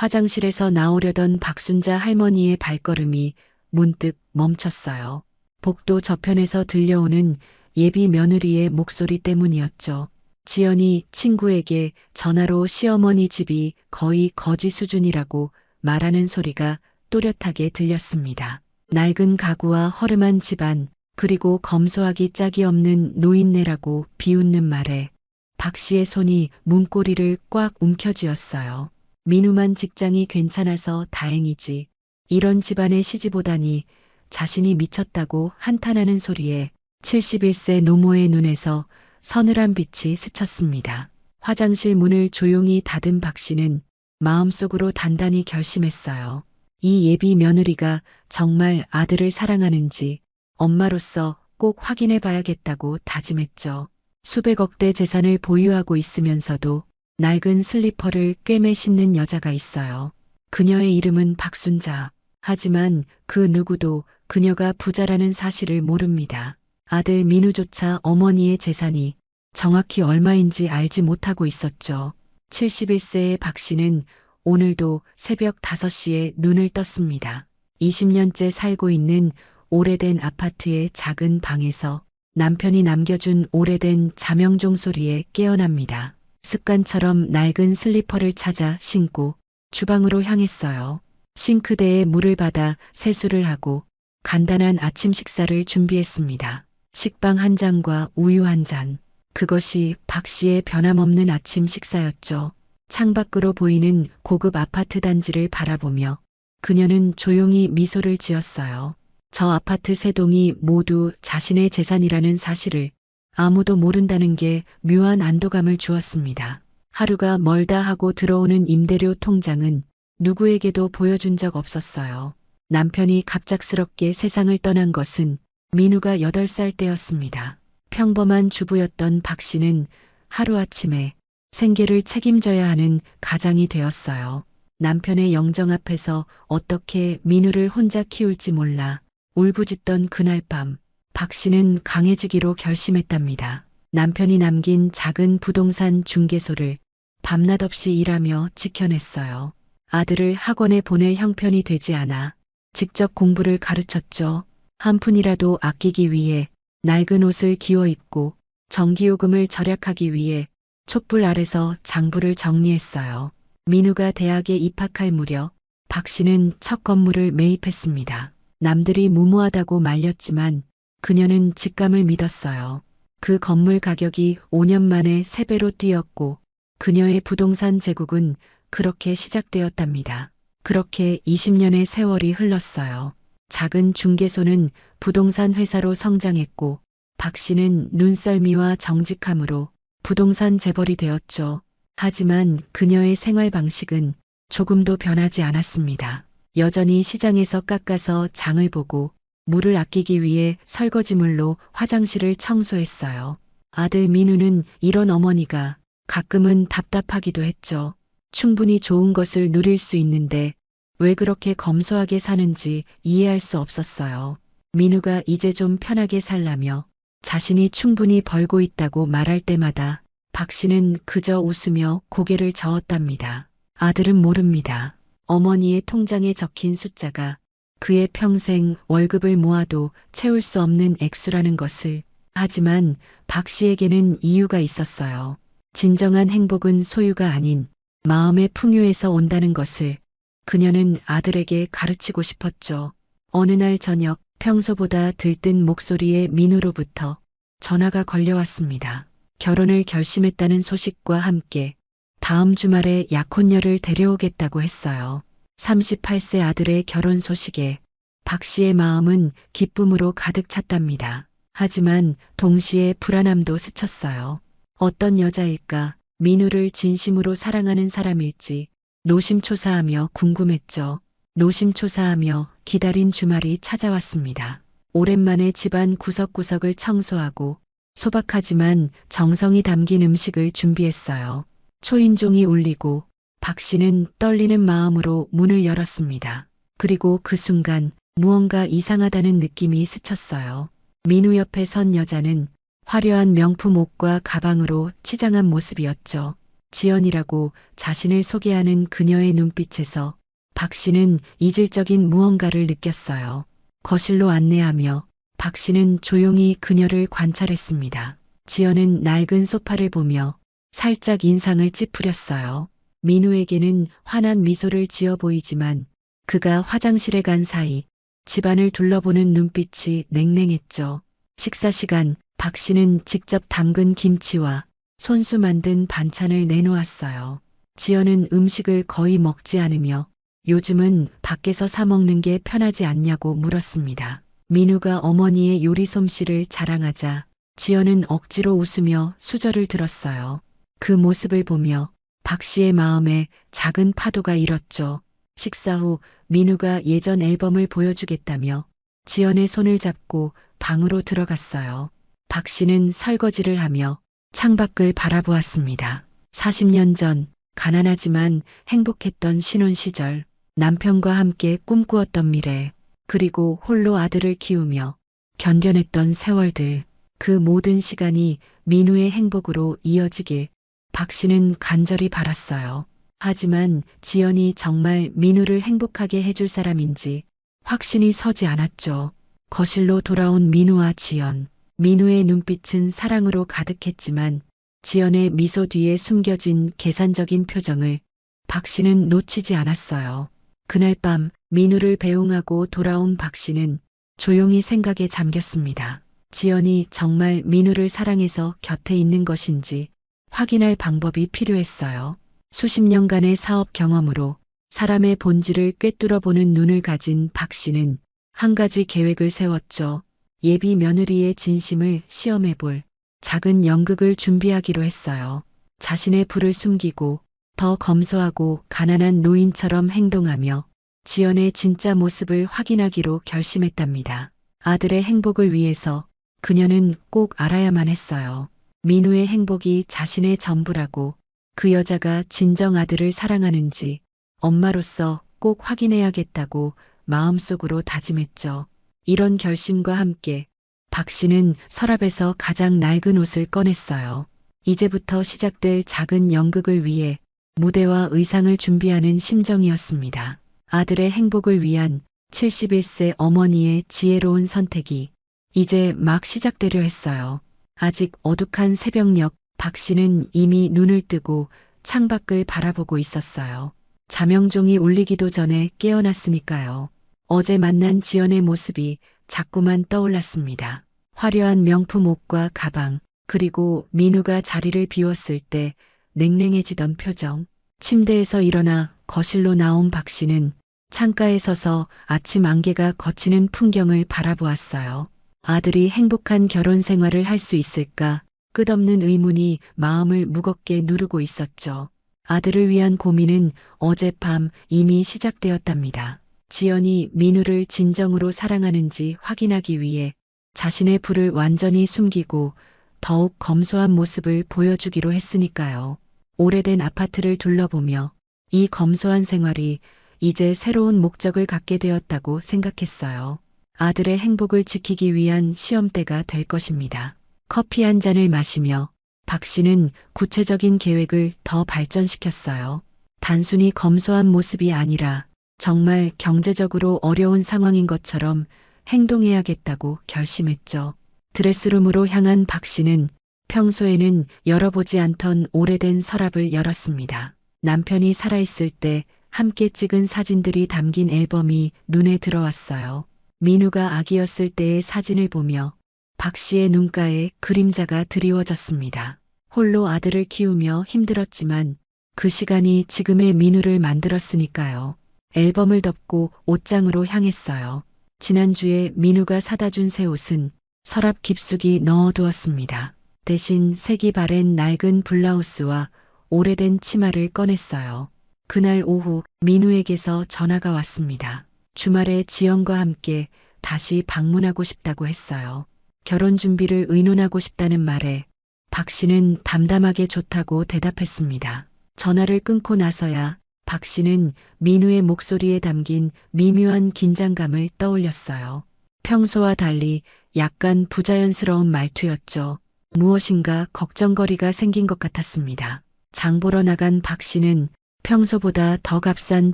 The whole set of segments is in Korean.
화장실에서 나오려던 박순자 할머니의 발걸음이 문득 멈췄어요. 복도 저편에서 들려오는 예비 며느리의 목소리 때문이었죠. 지연이 친구에게 전화로 시어머니 집이 거의 거지 수준이라고 말하는 소리가 또렷하게 들렸습니다. 낡은 가구와 허름한 집안, 그리고 검소하기 짝이 없는 노인네라고 비웃는 말에 박 씨의 손이 문고리를 꽉 움켜쥐었어요. 민우만 직장이 괜찮아서 다행이지. 이런 집안에 시집오다니 자신이 미쳤다고 한탄하는 소리에 71세 노모의 눈에서 서늘한 빛이 스쳤습니다. 화장실 문을 조용히 닫은 박 씨는 마음속으로 단단히 결심했어요. 이 예비 며느리가 정말 아들을 사랑하는지 엄마로서 꼭 확인해 봐야겠다고 다짐했죠. 수백억 대 재산을 보유하고 있으면서도 낡은 슬리퍼를 꿰매 신는 여자가 있어요. 그녀의 이름은 박순자. 하지만 그 누구도 그녀가 부자라는 사실을 모릅니다. 아들 민우조차 어머니의 재산이 정확히 얼마인지 알지 못하고 있었죠. 71세의 박 씨는 오늘도 새벽 5시에 눈을 떴습니다. 20년째 살고 있는 오래된 아파트의 작은 방에서 남편이 남겨준 오래된 자명종 소리에 깨어납니다. 습관처럼 낡은 슬리퍼를 찾아 신고 주방으로 향했어요. 싱크대에 물을 받아 세수를 하고 간단한 아침 식사를 준비했습니다. 식빵 한 잔과 우유 한 잔. 그것이 박 씨의 변함없는 아침 식사였죠. 창밖으로 보이는 고급 아파트 단지를 바라보며 그녀는 조용히 미소를 지었어요. 저 아파트 세 동이 모두 자신의 재산이라는 사실을 아무도 모른다는 게 묘한 안도감을 주었습니다. 하루가 멀다 하고 들어오는 임대료 통장은 누구에게도 보여준 적 없었어요. 남편이 갑작스럽게 세상을 떠난 것은 민우가 8살 때였습니다. 평범한 주부였던 박 씨는 하루아침에 생계를 책임져야 하는 가장이 되었어요. 남편의 영정 앞에서 어떻게 민우를 혼자 키울지 몰라 울부짖던 그날 밤, 박 씨는 강해지기로 결심했답니다. 남편이 남긴 작은 부동산 중개소를 밤낮 없이 일하며 지켜냈어요. 아들을 학원에 보낼 형편이 되지 않아 직접 공부를 가르쳤죠. 한 푼이라도 아끼기 위해 낡은 옷을 기워 입고 전기요금을 절약하기 위해 촛불 아래서 장부를 정리했어요. 민우가 대학에 입학할 무렵 박 씨는 첫 건물을 매입했습니다. 남들이 무모하다고 말렸지만 그녀는 직감을 믿었어요. 그 건물 가격이 5년 만에 3배로 뛰었고 그녀의 부동산 제국은 그렇게 시작되었답니다. 그렇게 20년의 세월이 흘렀어요. 작은 중개소는 부동산 회사로 성장했고 박 씨는 눈썰미와 정직함으로 부동산 재벌이 되었죠. 하지만 그녀의 생활 방식은 조금도 변하지 않았습니다. 여전히 시장에서 깎아서 장을 보고 물을 아끼기 위해 설거지물로 화장실을 청소했어요. 아들 민우는 이런 어머니가 가끔은 답답하기도 했죠. 충분히 좋은 것을 누릴 수 있는데 왜 그렇게 검소하게 사는지 이해할 수 없었어요. 민우가 이제 좀 편하게 살라며 자신이 충분히 벌고 있다고 말할 때마다 박 씨는 그저 웃으며 고개를 저었답니다. 아들은 모릅니다. 어머니의 통장에 적힌 숫자가 그의 평생 월급을 모아도 채울 수 없는 액수라는 것을. 하지만 박 씨에게는 이유가 있었어요. 진정한 행복은 소유가 아닌 마음의 풍요에서 온다는 것을 그녀는 아들에게 가르치고 싶었죠. 어느 날 저녁 평소보다 들뜬 목소리의 민우로부터 전화가 걸려왔습니다. 결혼을 결심했다는 소식과 함께 다음 주말에 약혼녀를 데려오겠다고 했어요. 38세 아들의 결혼 소식에 박 씨의 마음은 기쁨으로 가득 찼답니다. 하지만 동시에 불안함도 스쳤어요. 어떤 여자일까? 민우를 진심으로 사랑하는 사람일지 노심초사하며 궁금했죠. 노심초사하며 기다린 주말이 찾아왔습니다. 오랜만에 집안 구석구석을 청소하고 소박하지만 정성이 담긴 음식을 준비했어요. 초인종이 울리고 박 씨는 떨리는 마음으로 문을 열었습니다. 그리고 그 순간 무언가 이상하다는 느낌이 스쳤어요. 민우 옆에 선 여자는 화려한 명품 옷과 가방으로 치장한 모습이었죠. 지연이라고 자신을 소개하는 그녀의 눈빛에서 박 씨는 이질적인 무언가를 느꼈어요. 거실로 안내하며 박 씨는 조용히 그녀를 관찰했습니다. 지연은 낡은 소파를 보며 살짝 인상을 찌푸렸어요. 민우에게는 환한 미소를 지어 보이지만 그가 화장실에 간 사이 집안을 둘러보는 눈빛이 냉랭했죠. 식사 시간 박 씨는 직접 담근 김치와 손수 만든 반찬을 내놓았어요. 지연은 음식을 거의 먹지 않으며 요즘은 밖에서 사 먹는 게 편하지 않냐고 물었습니다. 민우가 어머니의 요리 솜씨를 자랑하자 지연은 억지로 웃으며 수저를 들었어요. 그 모습을 보며 박 씨의 마음에 작은 파도가 일었죠. 식사 후 민우가 예전 앨범을 보여주겠다며 지연의 손을 잡고 방으로 들어갔어요. 박 씨는 설거지를 하며 창밖을 바라보았습니다. 40년 전 가난하지만 행복했던 신혼 시절, 남편과 함께 꿈꾸었던 미래, 그리고 홀로 아들을 키우며 견뎌냈던 세월들, 그 모든 시간이 민우의 행복으로 이어지길 박 씨는 간절히 바랐어요. 하지만 지연이 정말 민우를 행복하게 해줄 사람인지 확신이 서지 않았죠. 거실로 돌아온 민우와 지연. 민우의 눈빛은 사랑으로 가득했지만 지연의 미소 뒤에 숨겨진 계산적인 표정을 박 씨는 놓치지 않았어요. 그날 밤 민우를 배웅하고 돌아온 박 씨는 조용히 생각에 잠겼습니다. 지연이 정말 민우를 사랑해서 곁에 있는 것인지 확인할 방법이 필요했어요. 수십 년간의 사업 경험으로 사람의 본질을 꿰뚫어 보는 눈을 가진 박 씨는 한 가지 계획을 세웠죠. 예비 며느리의 진심을 시험해 볼 작은 연극을 준비하기로 했어요. 자신의 부를 숨기고 더 검소하고 가난한 노인처럼 행동하며 지연의 진짜 모습을 확인하기로 결심했답니다. 아들의 행복을 위해서 그녀는 꼭 알아야만 했어요. 민우의 행복이 자신의 전부라고, 그 여자가 진정 아들을 사랑하는지 엄마로서 꼭 확인해야겠다고 마음속으로 다짐했죠. 이런 결심과 함께 박 씨는 서랍에서 가장 낡은 옷을 꺼냈어요. 이제부터 시작될 작은 연극을 위해 무대와 의상을 준비하는 심정이었습니다. 아들의 행복을 위한 71세 어머니의 지혜로운 선택이 이제 막 시작되려 했어요. 아직 어둑한 새벽녘 박 씨는 이미 눈을 뜨고 창밖을 바라보고 있었어요. 자명종이 울리기도 전에 깨어났으니까요. 어제 만난 지연의 모습이 자꾸만 떠올랐습니다. 화려한 명품 옷과 가방, 그리고 민우가 자리를 비웠을 때 냉랭해지던 표정. 침대에서 일어나 거실로 나온 박 씨는 창가에 서서 아침 안개가 걷히는 풍경을 바라보았어요. 아들이 행복한 결혼 생활을 할 수 있을까? 끝없는 의문이 마음을 무겁게 누르고 있었죠. 아들을 위한 고민은 어젯밤 이미 시작되었답니다. 지연이 민우를 진정으로 사랑하는지 확인하기 위해 자신의 부를 완전히 숨기고 더욱 검소한 모습을 보여주기로 했으니까요. 오래된 아파트를 둘러보며 이 검소한 생활이 이제 새로운 목적을 갖게 되었다고 생각했어요. 아들의 행복을 지키기 위한 시험대가 될 것입니다. 커피 한 잔을 마시며 박 씨는 구체적인 계획을 더 발전시켰어요. 단순히 검소한 모습이 아니라 정말 경제적으로 어려운 상황인 것처럼 행동해야겠다고 결심했죠. 드레스룸으로 향한 박 씨는 평소에는 열어보지 않던 오래된 서랍을 열었습니다. 남편이 살아있을 때 함께 찍은 사진들이 담긴 앨범이 눈에 들어왔어요. 민우가 아기였을 때의 사진을 보며 박 씨의 눈가에 그림자가 드리워졌습니다. 홀로 아들을 키우며 힘들었지만 그 시간이 지금의 민우를 만들었으니까요. 앨범을 덮고 옷장으로 향했어요. 지난주에 민우가 사다 준 새 옷은 서랍 깊숙이 넣어두었습니다. 대신 색이 바랜 낡은 블라우스와 오래된 치마를 꺼냈어요. 그날 오후 민우에게서 전화가 왔습니다. 주말에 지연과 함께 다시 방문하고 싶다고 했어요. 결혼 준비를 의논하고 싶다는 말에 박 씨는 담담하게 좋다고 대답했습니다. 전화를 끊고 나서야 박 씨는 민우의 목소리에 담긴 미묘한 긴장감을 떠올렸어요. 평소와 달리 약간 부자연스러운 말투였죠. 무엇인가 걱정거리가 생긴 것 같았습니다. 장 보러 나간 박 씨는 평소보다 더 값싼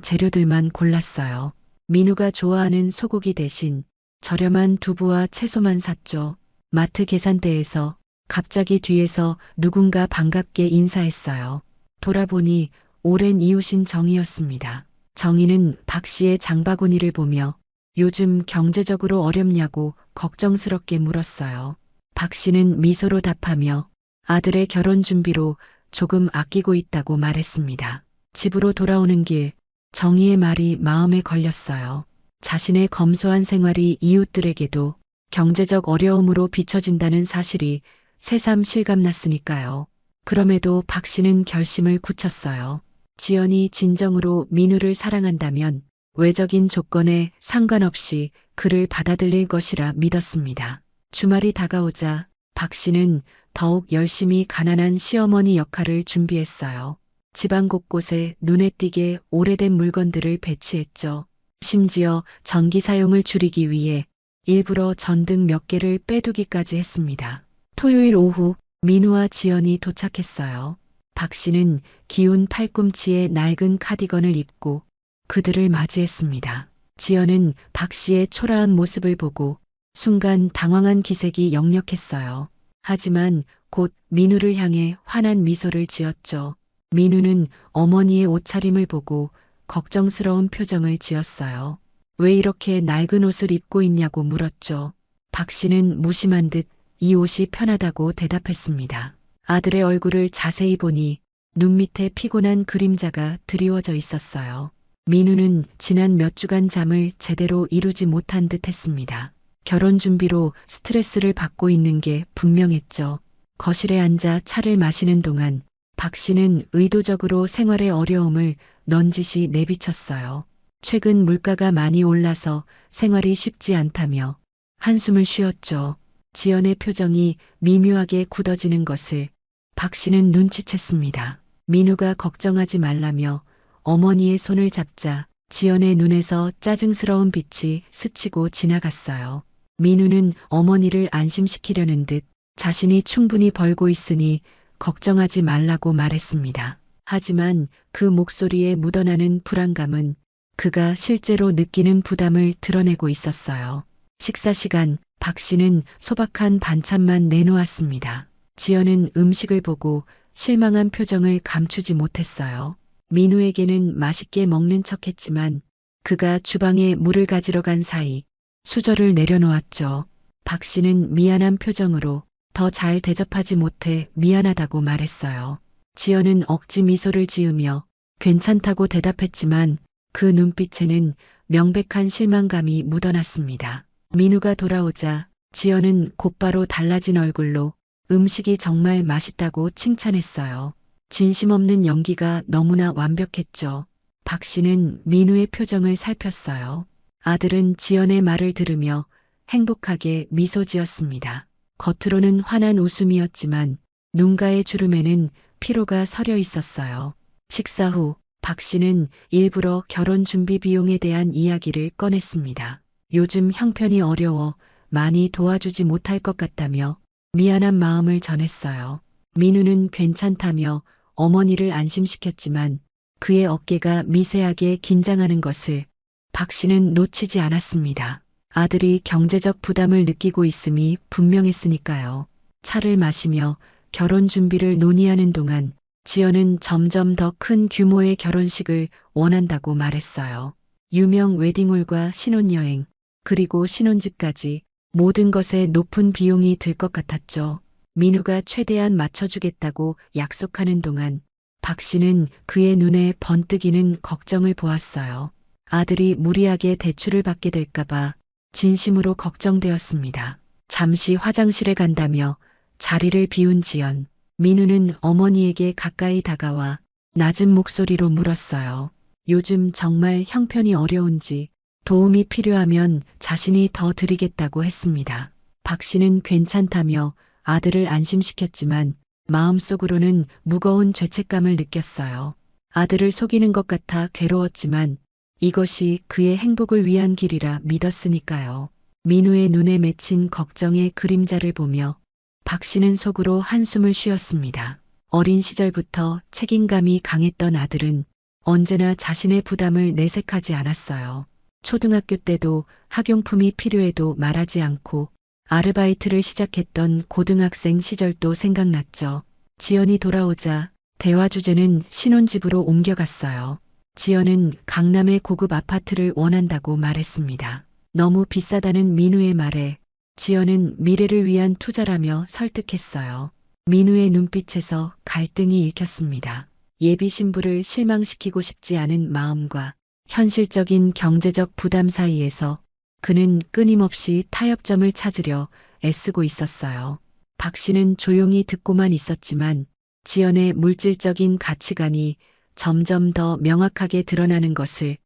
재료들만 골랐어요. 민우가 좋아하는 소고기 대신 저렴한 두부와 채소만 샀죠. 마트 계산대에서 갑자기 뒤에서 누군가 반갑게 인사했어요. 돌아보니 오랜 이웃인 정이었습니다. 정이는 박 씨의 장바구니를 보며 요즘 경제적으로 어렵냐고 걱정스럽게 물었어요. 박 씨는 미소로 답하며 아들의 결혼 준비로 조금 아끼고 있다고 말했습니다. 집으로 돌아오는 길, 정희의 말이 마음에 걸렸어요. 자신의 검소한 생활이 이웃들에게도 경제적 어려움으로 비춰진다는 사실이 새삼 실감났으니까요. 그럼에도 박 씨는 결심을 굳혔어요. 지연이 진정으로 민우를 사랑한다면 외적인 조건에 상관없이 그를 받아들일 것이라 믿었습니다. 주말이 다가오자 박 씨는 더욱 열심히 가난한 시어머니 역할을 준비했어요. 집안 곳곳에 눈에 띄게 오래된 물건들을 배치했죠. 심지어 전기 사용을 줄이기 위해 일부러 전등 몇 개를 빼두기까지 했습니다. 토요일 오후 민우와 지연이 도착했어요. 박 씨는 기운 팔꿈치에 낡은 카디건을 입고 그들을 맞이했습니다. 지연은 박 씨의 초라한 모습을 보고 순간 당황한 기색이 역력했어요. 하지만 곧 민우를 향해 환한 미소를 지었죠. 민우는 어머니의 옷차림을 보고 걱정스러운 표정을 지었어요. 왜 이렇게 낡은 옷을 입고 있냐고 물었죠. 박 씨는 무심한 듯 이 옷이 편하다고 대답했습니다. 아들의 얼굴을 자세히 보니 눈 밑에 피곤한 그림자가 드리워져 있었어요. 민우는 지난 몇 주간 잠을 제대로 이루지 못한 듯 했습니다. 결혼 준비로 스트레스를 받고 있는 게 분명했죠. 거실에 앉아 차를 마시는 동안 박 씨는 의도적으로 생활의 어려움을 넌지시 내비쳤어요. 최근 물가가 많이 올라서 생활이 쉽지 않다며 한숨을 쉬었죠. 지연의 표정이 미묘하게 굳어지는 것을 박 씨는 눈치챘습니다. 민우가 걱정하지 말라며 어머니의 손을 잡자 지연의 눈에서 짜증스러운 빛이 스치고 지나갔어요. 민우는 어머니를 안심시키려는 듯 자신이 충분히 벌고 있으니 걱정하지 말라고 말했습니다. 하지만 그 목소리에 묻어나는 불안감은 그가 실제로 느끼는 부담을 드러내고 있었어요. 식사 시간 박 씨는 소박한 반찬만 내놓았습니다. 지연은 음식을 보고 실망한 표정을 감추지 못했어요. 민우에게는 맛있게 먹는 척했지만 그가 주방에 물을 가지러 간 사이 수저를 내려놓았죠. 박 씨는 미안한 표정으로 더 잘 대접하지 못해 미안하다고 말했어요. 지연은 억지 미소를 지으며 괜찮다고 대답했지만 그 눈빛에는 명백한 실망감이 묻어났습니다. 민우가 돌아오자 지연은 곧바로 달라진 얼굴로 음식이 정말 맛있다고 칭찬했어요. 진심 없는 연기가 너무나 완벽했죠. 박 씨는 민우의 표정을 살폈어요. 아들은 지연의 말을 들으며 행복하게 미소 지었습니다. 겉으로는 환한 웃음이었지만 눈가의 주름에는 피로가 서려 있었어요. 식사 후 박 씨는 일부러 결혼 준비 비용에 대한 이야기를 꺼냈습니다. 요즘 형편이 어려워 많이 도와주지 못할 것 같다며 미안한 마음을 전했어요. 민우는 괜찮다며 어머니를 안심시켰지만 그의 어깨가 미세하게 긴장하는 것을 박 씨는 놓치지 않았습니다. 아들이 경제적 부담을 느끼고 있음이 분명했으니까요. 차를 마시며 결혼 준비를 논의하는 동안 지연은 점점 더 큰 규모의 결혼식을 원한다고 말했어요. 유명 웨딩홀과 신혼여행, 그리고 신혼집까지 모든 것에 높은 비용이 들 것 같았죠. 민우가 최대한 맞춰주겠다고 약속하는 동안 박 씨는 그의 눈에 번뜩이는 걱정을 보았어요. 아들이 무리하게 대출을 받게 될까봐 진심으로 걱정되었습니다. 잠시 화장실에 간다며 자리를 비운 지연. 민우는 어머니에게 가까이 다가와 낮은 목소리로 물었어요. 요즘 정말 형편이 어려운지 도움이 필요하면 자신이 더 드리겠다고 했습니다. 박 씨는 괜찮다며 아들을 안심시켰지만 마음속으로는 무거운 죄책감을 느꼈어요. 아들을 속이는 것 같아 괴로웠지만 이것이 그의 행복을 위한 길이라 믿었으니까요. 민우의 눈에 맺힌 걱정의 그림자를 보며 박 씨는 속으로 한숨을 쉬었습니다. 어린 시절부터 책임감이 강했던 아들은 언제나 자신의 부담을 내색하지 않았어요. 초등학교 때도 학용품이 필요해도 말하지 않고 아르바이트를 시작했던 고등학생 시절도 생각났죠. 지연이 돌아오자 대화 주제는 신혼집으로 옮겨갔어요. 지연은 강남의 고급 아파트를 원한다고 말했습니다. 너무 비싸다는 민우의 말에 지연은 미래를 위한 투자라며 설득했어요. 민우의 눈빛에서 갈등이 읽혔습니다. 예비 신부를 실망시키고 싶지 않은 마음과 현실적인 경제적 부담 사이에서 그는 끊임없이 타협점을 찾으려 애쓰고 있었어요. 박 씨는 조용히 듣고만 있었지만 지연의 물질적인 가치관이 점점 더 명확하게 드러나는 것을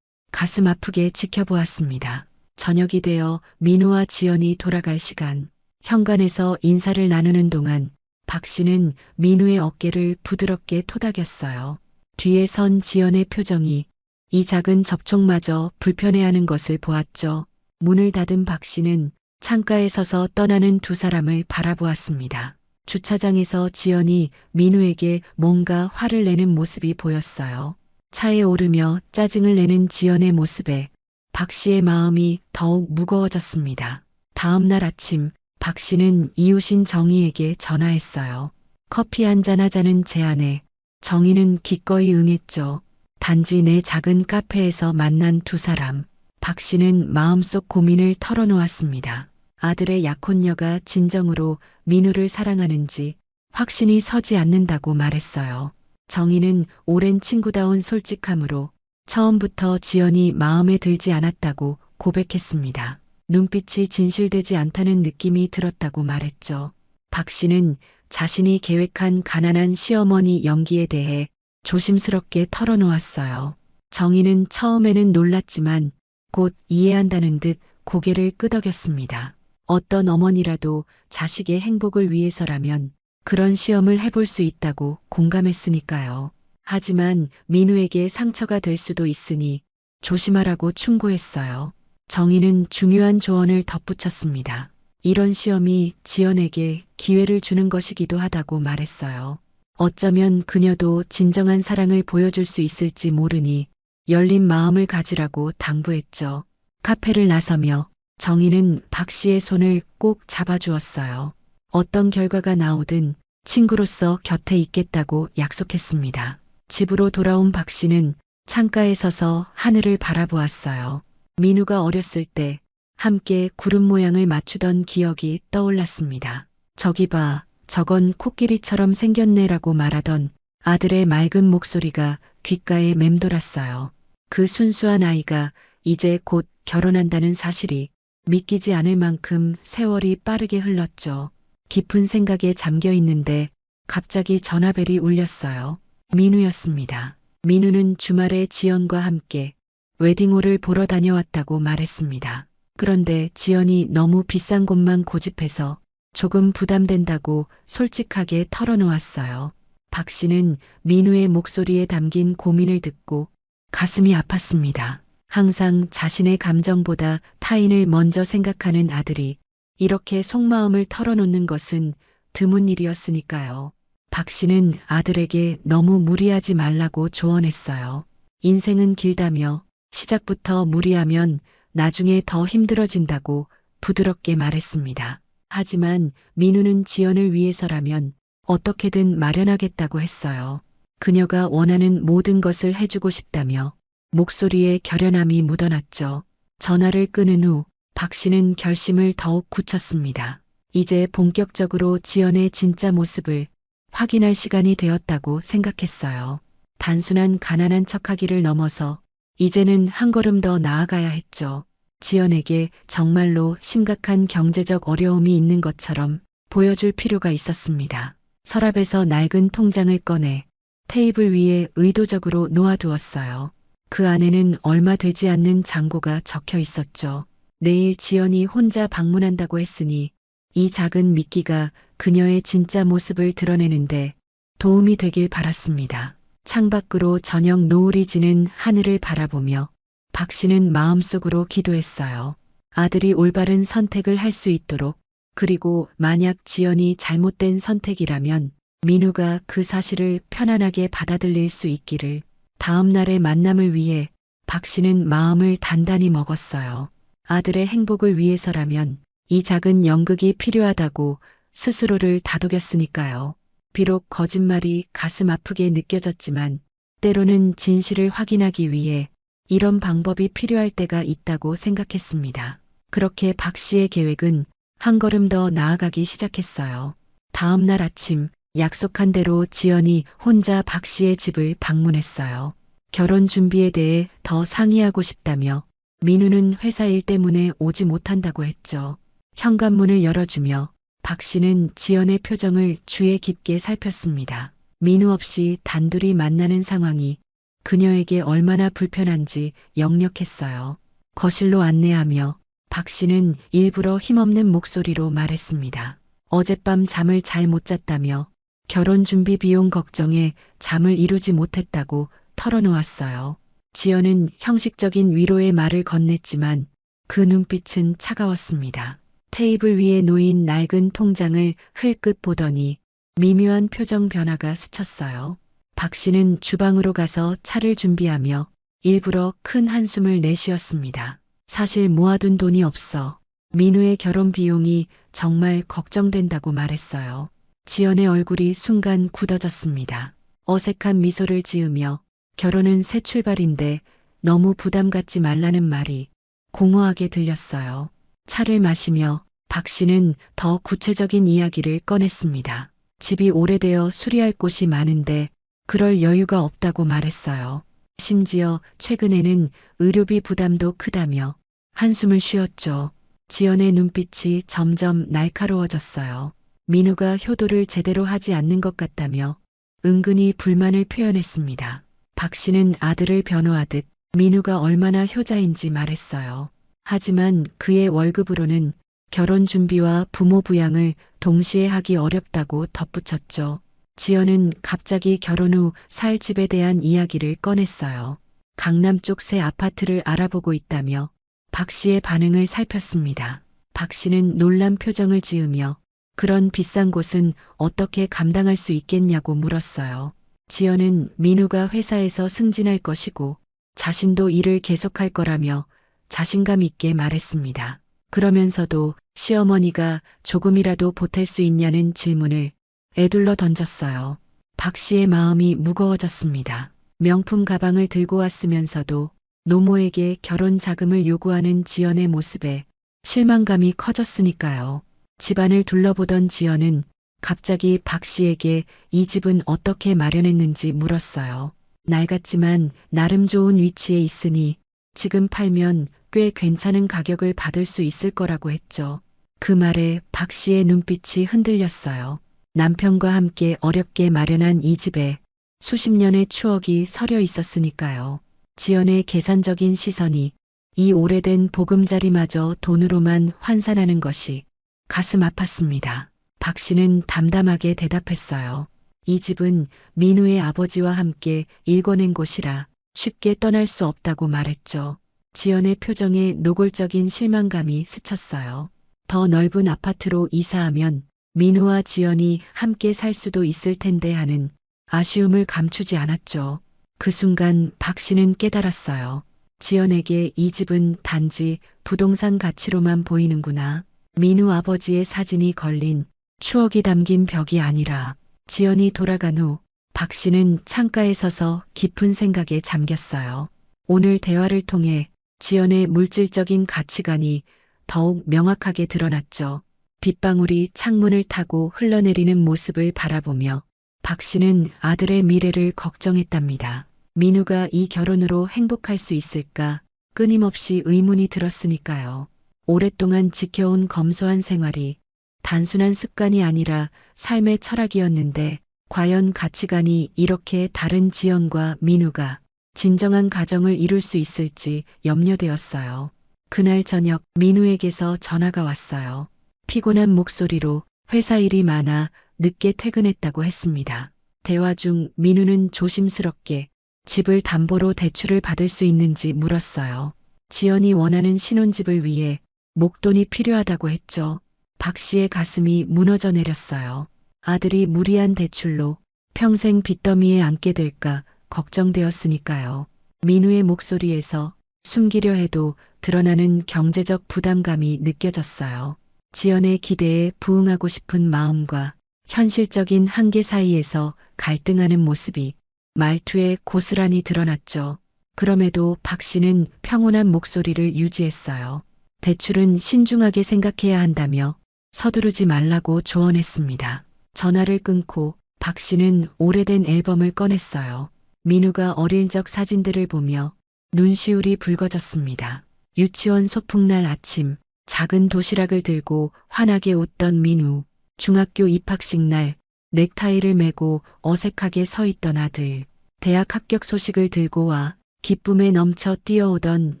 가슴 아프게 지켜보았습니다. 저녁이 되어 민우와 지연이 돌아갈 시간, 현관에서 인사를 나누는 동안 박 씨는 민우의 어깨를 부드럽게 토닥였어요. 뒤에 선 지연의 표정이 이 작은 접촉마저 불편해하는 것을 보았죠. 문을 닫은 박 씨는 창가에 서서 떠나는 두 사람을 바라보았습니다. 주차장에서 지연이 민우에게 뭔가 화를 내는 모습이 보였어요. 차에 오르며 짜증을 내는 지연의 모습에 박 씨의 마음이 더욱 무거워졌습니다. 다음 날 아침 박 씨는 이웃인 정희에게 전화했어요. 커피 한잔 하자는 제안에 정희는 기꺼이 응했죠. 단지 내 작은 카페에서 만난 두 사람. 박 씨는 마음속 고민을 털어놓았습니다. 아들의 약혼녀가 진정으로 민우를 사랑하는지 확신이 서지 않는다고 말했어요. 정희는 오랜 친구다운 솔직함으로 처음부터 지연이 마음에 들지 않았다고 고백했습니다. 눈빛이 진실되지 않다는 느낌이 들었다고 말했죠. 박 씨는 자신이 계획한 가난한 시어머니 연기에 대해 조심스럽게 털어놓았어요. 정희는 처음에는 놀랐지만 곧 이해한다는 듯 고개를 끄덕였습니다. 어떤 어머니라도 자식의 행복을 위해서라면 그런 시험을 해볼 수 있다고 공감했으니까요. 하지만 민우에게 상처가 될 수도 있으니 조심하라고 충고했어요. 정희는 중요한 조언을 덧붙였습니다. 이런 시험이 지연에게 기회를 주는 것이기도 하다고 말했어요. 어쩌면 그녀도 진정한 사랑을 보여줄 수 있을지 모르니 열린 마음을 가지라고 당부했죠. 카페를 나서며 정희는 박 씨의 손을 꼭 잡아주었어요. 어떤 결과가 나오든 친구로서 곁에 있겠다고 약속했습니다. 집으로 돌아온 박 씨는 창가에 서서 하늘을 바라보았어요. 민우가 어렸을 때 함께 구름 모양을 맞추던 기억이 떠올랐습니다. 저기 봐, 저건 코끼리처럼 생겼네라고 말하던 아들의 맑은 목소리가 귓가에 맴돌았어요. 그 순수한 아이가 이제 곧 결혼한다는 사실이 믿기지 않을 만큼 세월이 빠르게 흘렀죠. 깊은 생각에 잠겨 있는데 갑자기 전화벨이 울렸어요. 민우였습니다. 민우는 주말에 지연과 함께 웨딩홀을 보러 다녀왔다고 말했습니다. 그런데 지연이 너무 비싼 곳만 고집해서 조금 부담된다고 솔직하게 털어놓았어요. 박 씨는 민우의 목소리에 담긴 고민을 듣고 가슴이 아팠습니다. 항상 자신의 감정보다 타인을 먼저 생각하는 아들이 이렇게 속마음을 털어놓는 것은 드문 일이었으니까요. 박 씨는 아들에게 너무 무리하지 말라고 조언했어요. 인생은 길다며 시작부터 무리하면 나중에 더 힘들어진다고 부드럽게 말했습니다. 하지만 민우는 지연을 위해서라면 어떻게든 마련하겠다고 했어요. 그녀가 원하는 모든 것을 해주고 싶다며 목소리에 결연함이 묻어났죠. 전화를 끊은 후 박 씨는 결심을 더욱 굳혔습니다. 이제 본격적으로 지연의 진짜 모습을 확인할 시간이 되었다고 생각했어요. 단순한 가난한 척하기를 넘어서 이제는 한 걸음 더 나아가야 했죠. 지연에게 정말로 심각한 경제적 어려움이 있는 것처럼 보여줄 필요가 있었습니다. 서랍에서 낡은 통장을 꺼내 테이블 위에 의도적으로 놓아두었어요. 그 안에는 얼마 되지 않는 잔고가 적혀 있었죠. 내일 지연이 혼자 방문한다고 했으니 이 작은 미끼가 그녀의 진짜 모습을 드러내는데 도움이 되길 바랐습니다. 창밖으로 저녁 노을이 지는 하늘을 바라보며 박 씨는 마음속으로 기도했어요. 아들이 올바른 선택을 할 수 있도록, 그리고 만약 지연이 잘못된 선택이라면 민우가 그 사실을 편안하게 받아들일 수 있기를. 다음 날의 만남을 위해 박 씨는 마음을 단단히 먹었어요. 아들의 행복을 위해서라면 이 작은 연극이 필요하다고 스스로를 다독였으니까요. 비록 거짓말이 가슴 아프게 느껴졌지만 때로는 진실을 확인하기 위해 이런 방법이 필요할 때가 있다고 생각했습니다. 그렇게 박 씨의 계획은 한 걸음 더 나아가기 시작했어요. 다음 날 아침 약속한 대로 지연이 혼자 박 씨의 집을 방문했어요. 결혼 준비에 대해 더 상의하고 싶다며 민우는 회사 일 때문에 오지 못한다고 했죠. 현관문을 열어주며 박 씨는 지연의 표정을 주의 깊게 살폈습니다. 민우 없이 단둘이 만나는 상황이 그녀에게 얼마나 불편한지 역력했어요. 거실로 안내하며 박 씨는 일부러 힘없는 목소리로 말했습니다. 어젯밤 잠을 잘 못 잤다며 결혼 준비 비용 걱정에 잠을 이루지 못했다고 털어놓았어요. 지연은 형식적인 위로의 말을 건넸지만 그 눈빛은 차가웠습니다. 테이블 위에 놓인 낡은 통장을 흘끗 보더니 미묘한 표정 변화가 스쳤어요. 박 씨는 주방으로 가서 차를 준비하며 일부러 큰 한숨을 내쉬었습니다. 사실 모아둔 돈이 없어 민우의 결혼 비용이 정말 걱정된다고 말했어요. 지연의 얼굴이 순간 굳어졌습니다. 어색한 미소를 지으며 결혼은 새 출발인데 너무 부담 갖지 말라는 말이 공허하게 들렸어요. 차를 마시며 박 씨는 더 구체적인 이야기를 꺼냈습니다. 집이 오래되어 수리할 곳이 많은데 그럴 여유가 없다고 말했어요. 심지어 최근에는 의료비 부담도 크다며 한숨을 쉬었죠. 지연의 눈빛이 점점 날카로워졌어요. 민우가 효도를 제대로 하지 않는 것 같다며 은근히 불만을 표현했습니다. 박 씨는 아들을 변호하듯 민우가 얼마나 효자인지 말했어요. 하지만 그의 월급으로는 결혼 준비와 부모 부양을 동시에 하기 어렵다고 덧붙였죠. 지연은 갑자기 결혼 후 살 집에 대한 이야기를 꺼냈어요. 강남 쪽 새 아파트를 알아보고 있다며 박 씨의 반응을 살폈습니다. 박 씨는 놀란 표정을 지으며 그런 비싼 곳은 어떻게 감당할 수 있겠냐고 물었어요. 지연은 민우가 회사에서 승진할 것이고 자신도 일을 계속할 거라며 자신감 있게 말했습니다. 그러면서도 시어머니가 조금이라도 보탤 수 있냐는 질문을 에둘러 던졌어요. 박 씨의 마음이 무거워졌습니다. 명품 가방을 들고 왔으면서도 노모에게 결혼 자금을 요구하는 지연의 모습에 실망감이 커졌으니까요. 집안을 둘러보던 지연은 갑자기 박 씨에게 이 집은 어떻게 마련했는지 물었어요. 낡았지만 나름 좋은 위치에 있으니 지금 팔면 꽤 괜찮은 가격을 받을 수 있을 거라고 했죠. 그 말에 박 씨의 눈빛이 흔들렸어요. 남편과 함께 어렵게 마련한 이 집에 수십 년의 추억이 서려 있었으니까요. 지연의 계산적인 시선이 이 오래된 보금자리마저 돈으로만 환산하는 것이 가슴 아팠습니다. 박 씨는 담담하게 대답했어요. 이 집은 민우의 아버지와 함께 일궈낸 곳이라 쉽게 떠날 수 없다고 말했죠. 지연의 표정에 노골적인 실망감이 스쳤어요. 더 넓은 아파트로 이사하면 민우와 지연이 함께 살 수도 있을 텐데 하는 아쉬움을 감추지 않았죠. 그 순간 박 씨는 깨달았어요. 지연에게 이 집은 단지 부동산 가치로만 보이는구나. 민우 아버지의 사진이 걸린 추억이 담긴 벽이 아니라. 지연이 돌아간 후 박 씨는 창가에 서서 깊은 생각에 잠겼어요. 오늘 대화를 통해 지연의 물질적인 가치관이 더욱 명확하게 드러났죠. 빗방울이 창문을 타고 흘러내리는 모습을 바라보며 박 씨는 아들의 미래를 걱정했답니다. 민우가 이 결혼으로 행복할 수 있을까 끊임없이 의문이 들었으니까요. 오랫동안 지켜온 검소한 생활이 단순한 습관이 아니라 삶의 철학이었는데 과연 가치관이 이렇게 다른 지연과 민우가 진정한 가정을 이룰 수 있을지 염려되었어요. 그날 저녁 민우에게서 전화가 왔어요. 피곤한 목소리로 회사 일이 많아 늦게 퇴근했다고 했습니다. 대화 중 민우는 조심스럽게 집을 담보로 대출을 받을 수 있는지 물었어요. 지연이 원하는 신혼집을 위해 목돈이 필요하다고 했죠. 박 씨의 가슴이 무너져 내렸어요. 아들이 무리한 대출로 평생 빚더미에 앉게 될까 걱정되었으니까요. 민우의 목소리에서 숨기려 해도 드러나는 경제적 부담감이 느껴졌어요. 지연의 기대에 부응하고 싶은 마음과 현실적인 한계 사이에서 갈등하는 모습이 말투에 고스란히 드러났죠. 그럼에도 박 씨는 평온한 목소리를 유지했어요. 대출은 신중하게 생각해야 한다며 서두르지 말라고 조언했습니다. 전화를 끊고 박 씨는 오래된 앨범을 꺼냈어요. 민우가 어릴 적 사진들을 보며 눈시울이 붉어졌습니다. 유치원 소풍날 아침, 작은 도시락을 들고 환하게 웃던 민우, 중학교 입학식 날 넥타이를 메고 어색하게 서 있던 아들, 대학 합격 소식을 들고 와 기쁨에 넘쳐 뛰어오던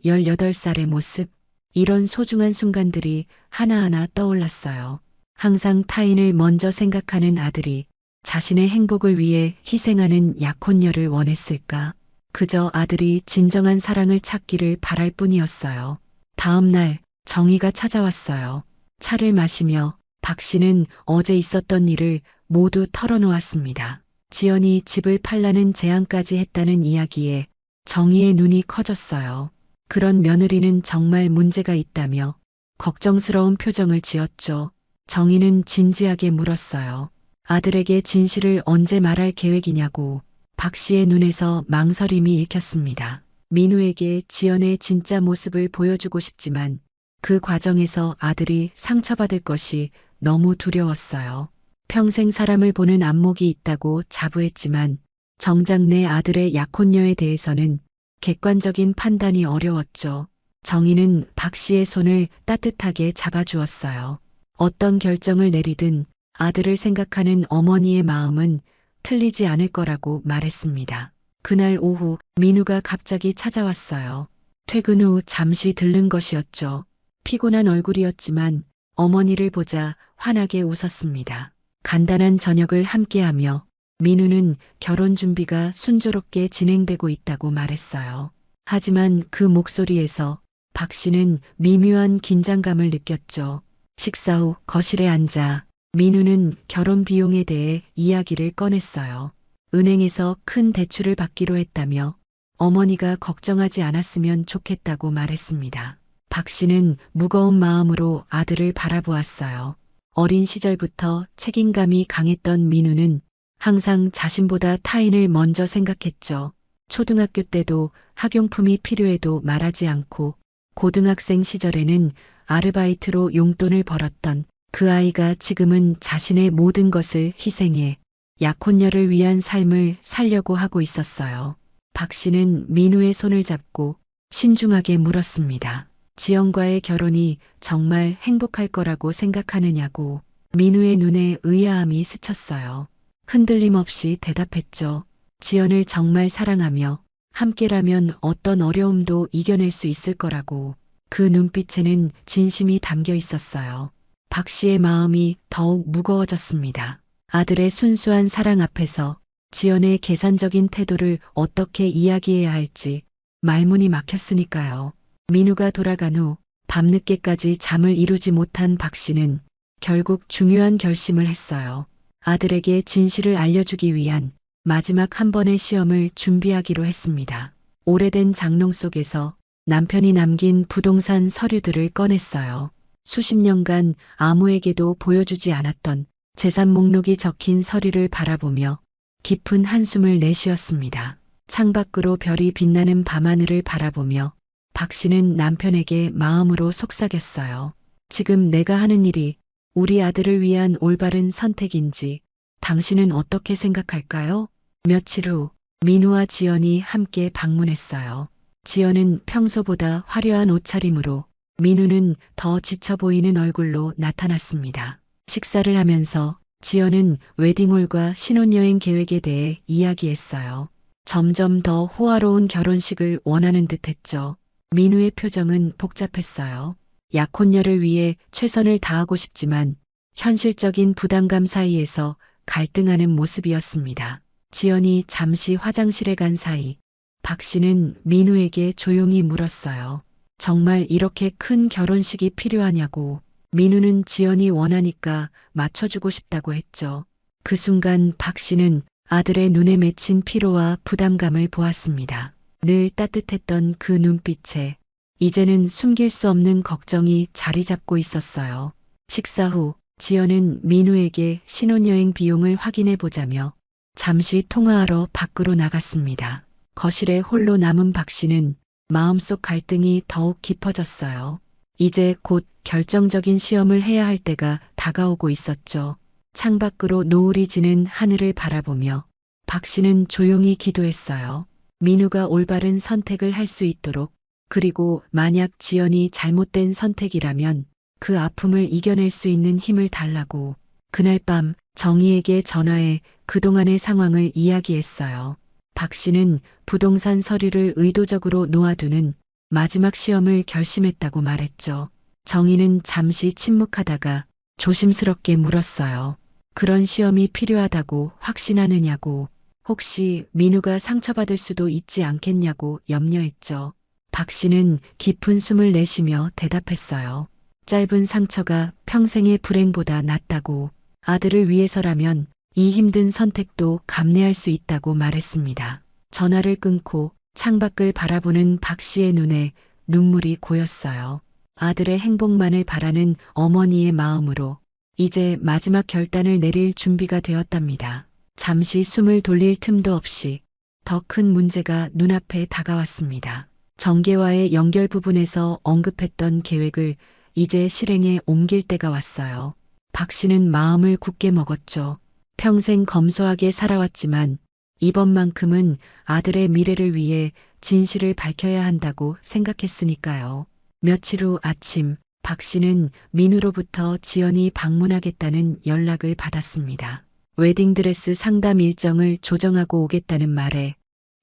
18살의 모습, 이런 소중한 순간들이 하나하나 떠올랐어요. 항상 타인을 먼저 생각하는 아들이 자신의 행복을 위해 희생하는 약혼녀를 원했을까? 그저 아들이 진정한 사랑을 찾기를 바랄 뿐이었어요. 다음 날 정희가 찾아왔어요. 차를 마시며 박 씨는 어제 있었던 일을 모두 털어놓았습니다. 지연이 집을 팔라는 제안까지 했다는 이야기에 정희의 눈이 커졌어요. 그런 며느리는 정말 문제가 있다며 걱정스러운 표정을 지었죠. 정희는 진지하게 물었어요. 아들에게 진실을 언제 말할 계획이냐고. 박 씨의 눈에서 망설임이 읽혔습니다. 민우에게 지연의 진짜 모습을 보여주고 싶지만 그 과정에서 아들이 상처받을 것이 너무 두려웠어요. 평생 사람을 보는 안목이 있다고 자부했지만 정작 내 아들의 약혼녀에 대해서는 객관적인 판단이 어려웠죠. 정희는 박 씨의 손을 따뜻하게 잡아주었어요. 어떤 결정을 내리든 아들을 생각하는 어머니의 마음은 틀리지 않을 거라고 말했습니다. 그날 오후 민우가 갑자기 찾아왔어요. 퇴근 후 잠시 들른 것이었죠. 피곤한 얼굴이었지만 어머니를 보자 환하게 웃었습니다. 간단한 저녁을 함께하며 민우는 결혼 준비가 순조롭게 진행되고 있다고 말했어요. 하지만 그 목소리에서 박 씨는 미묘한 긴장감을 느꼈죠. 식사 후 거실에 앉아 민우는 결혼 비용에 대해 이야기를 꺼냈어요. 은행에서 큰 대출을 받기로 했다며 어머니가 걱정하지 않았으면 좋겠다고 말했습니다. 박 씨는 무거운 마음으로 아들을 바라보았어요. 어린 시절부터 책임감이 강했던 민우는 항상 자신보다 타인을 먼저 생각했죠. 초등학교 때도 학용품이 필요해도 말하지 않고 고등학생 시절에는 아르바이트로 용돈을 벌었던 그 아이가 지금은 자신의 모든 것을 희생해 약혼녀를 위한 삶을 살려고 하고 있었어요. 박 씨는 민우의 손을 잡고 신중하게 물었습니다. 지연과의 결혼이 정말 행복할 거라고 생각하느냐고. 민우의 눈에 의아함이 스쳤어요. 흔들림 없이 대답했죠. 지연을 정말 사랑하며 함께라면 어떤 어려움도 이겨낼 수 있을 거라고. 그 눈빛에는 진심이 담겨 있었어요. 박 씨의 마음이 더욱 무거워졌습니다. 아들의 순수한 사랑 앞에서 지연의 계산적인 태도를 어떻게 이야기해야 할지 말문이 막혔으니까요. 민우가 돌아간 후 밤늦게까지 잠을 이루지 못한 박 씨는 결국 중요한 결심을 했어요. 아들에게 진실을 알려주기 위한 마지막 한 번의 시험을 준비하기로 했습니다. 오래된 장롱 속에서 남편이 남긴 부동산 서류들을 꺼냈어요. 수십 년간 아무에게도 보여주지 않았던 재산 목록이 적힌 서류를 바라보며 깊은 한숨을 내쉬었습니다. 창밖으로 별이 빛나는 밤하늘을 바라보며 박 씨는 남편에게 마음으로 속삭였어요. 지금 내가 하는 일이 우리 아들을 위한 올바른 선택인지 당신은 어떻게 생각할까요? 며칠 후 민우와 지연이 함께 방문했어요. 지연은 평소보다 화려한 옷차림으로, 민우는 더 지쳐 보이는 얼굴로 나타났습니다. 식사를 하면서 지연은 웨딩홀과 신혼여행 계획에 대해 이야기했어요. 점점 더 호화로운 결혼식을 원하는 듯했죠. 민우의 표정은 복잡했어요. 약혼녀를 위해 최선을 다하고 싶지만 현실적인 부담감 사이에서 갈등하는 모습이었습니다. 지연이 잠시 화장실에 간 사이 박 씨는 민우에게 조용히 물었어요. 정말 이렇게 큰 결혼식이 필요하냐고. 민우는 지연이 원하니까 맞춰주고 싶다고 했죠. 그 순간 박 씨는 아들의 눈에 맺힌 피로와 부담감을 보았습니다. 늘 따뜻했던 그 눈빛에 이제는 숨길 수 없는 걱정이 자리 잡고 있었어요. 식사 후 지연은 민우에게 신혼여행 비용을 확인해 보자며 잠시 통화하러 밖으로 나갔습니다. 거실에 홀로 남은 박 씨는 마음속 갈등이 더욱 깊어졌어요. 이제 곧 결정적인 시험을 해야 할 때가 다가오고 있었죠. 창밖으로 노을이 지는 하늘을 바라보며 박 씨는 조용히 기도했어요. 민우가 올바른 선택을 할 수 있도록, 그리고 만약 지연이 잘못된 선택이라면 그 아픔을 이겨낼 수 있는 힘을 달라고. 그날 밤 정희에게 전화해 그동안의 상황을 이야기했어요. 박 씨는 부동산 서류를 의도적으로 놓아두는 마지막 시험을 결심했다고 말했죠. 정희는 잠시 침묵하다가 조심스럽게 물었어요. 그런 시험이 필요하다고 확신하느냐고. 혹시 민우가 상처받을 수도 있지 않겠냐고 염려했죠. 박 씨는 깊은 숨을 내쉬며 대답했어요. 짧은 상처가 평생의 불행보다 낫다고. 아들을 위해서라면 이 힘든 선택도 감내할 수 있다고 말했습니다. 전화를 끊고 창밖을 바라보는 박 씨의 눈에 눈물이 고였어요. 아들의 행복만을 바라는 어머니의 마음으로 이제 마지막 결단을 내릴 준비가 되었답니다. 잠시 숨을 돌릴 틈도 없이 더 큰 문제가 눈앞에 다가왔습니다. 정계와의 연결 부분에서 언급했던 계획을 이제 실행에 옮길 때가 왔어요. 박 씨는 마음을 굳게 먹었죠. 평생 검소하게 살아왔지만 이번만큼은 아들의 미래를 위해 진실을 밝혀야 한다고 생각했으니까요. 며칠 후 아침, 박 씨는 민우로부터 지연이 방문하겠다는 연락을 받았습니다. 웨딩드레스 상담 일정을 조정하고 오겠다는 말에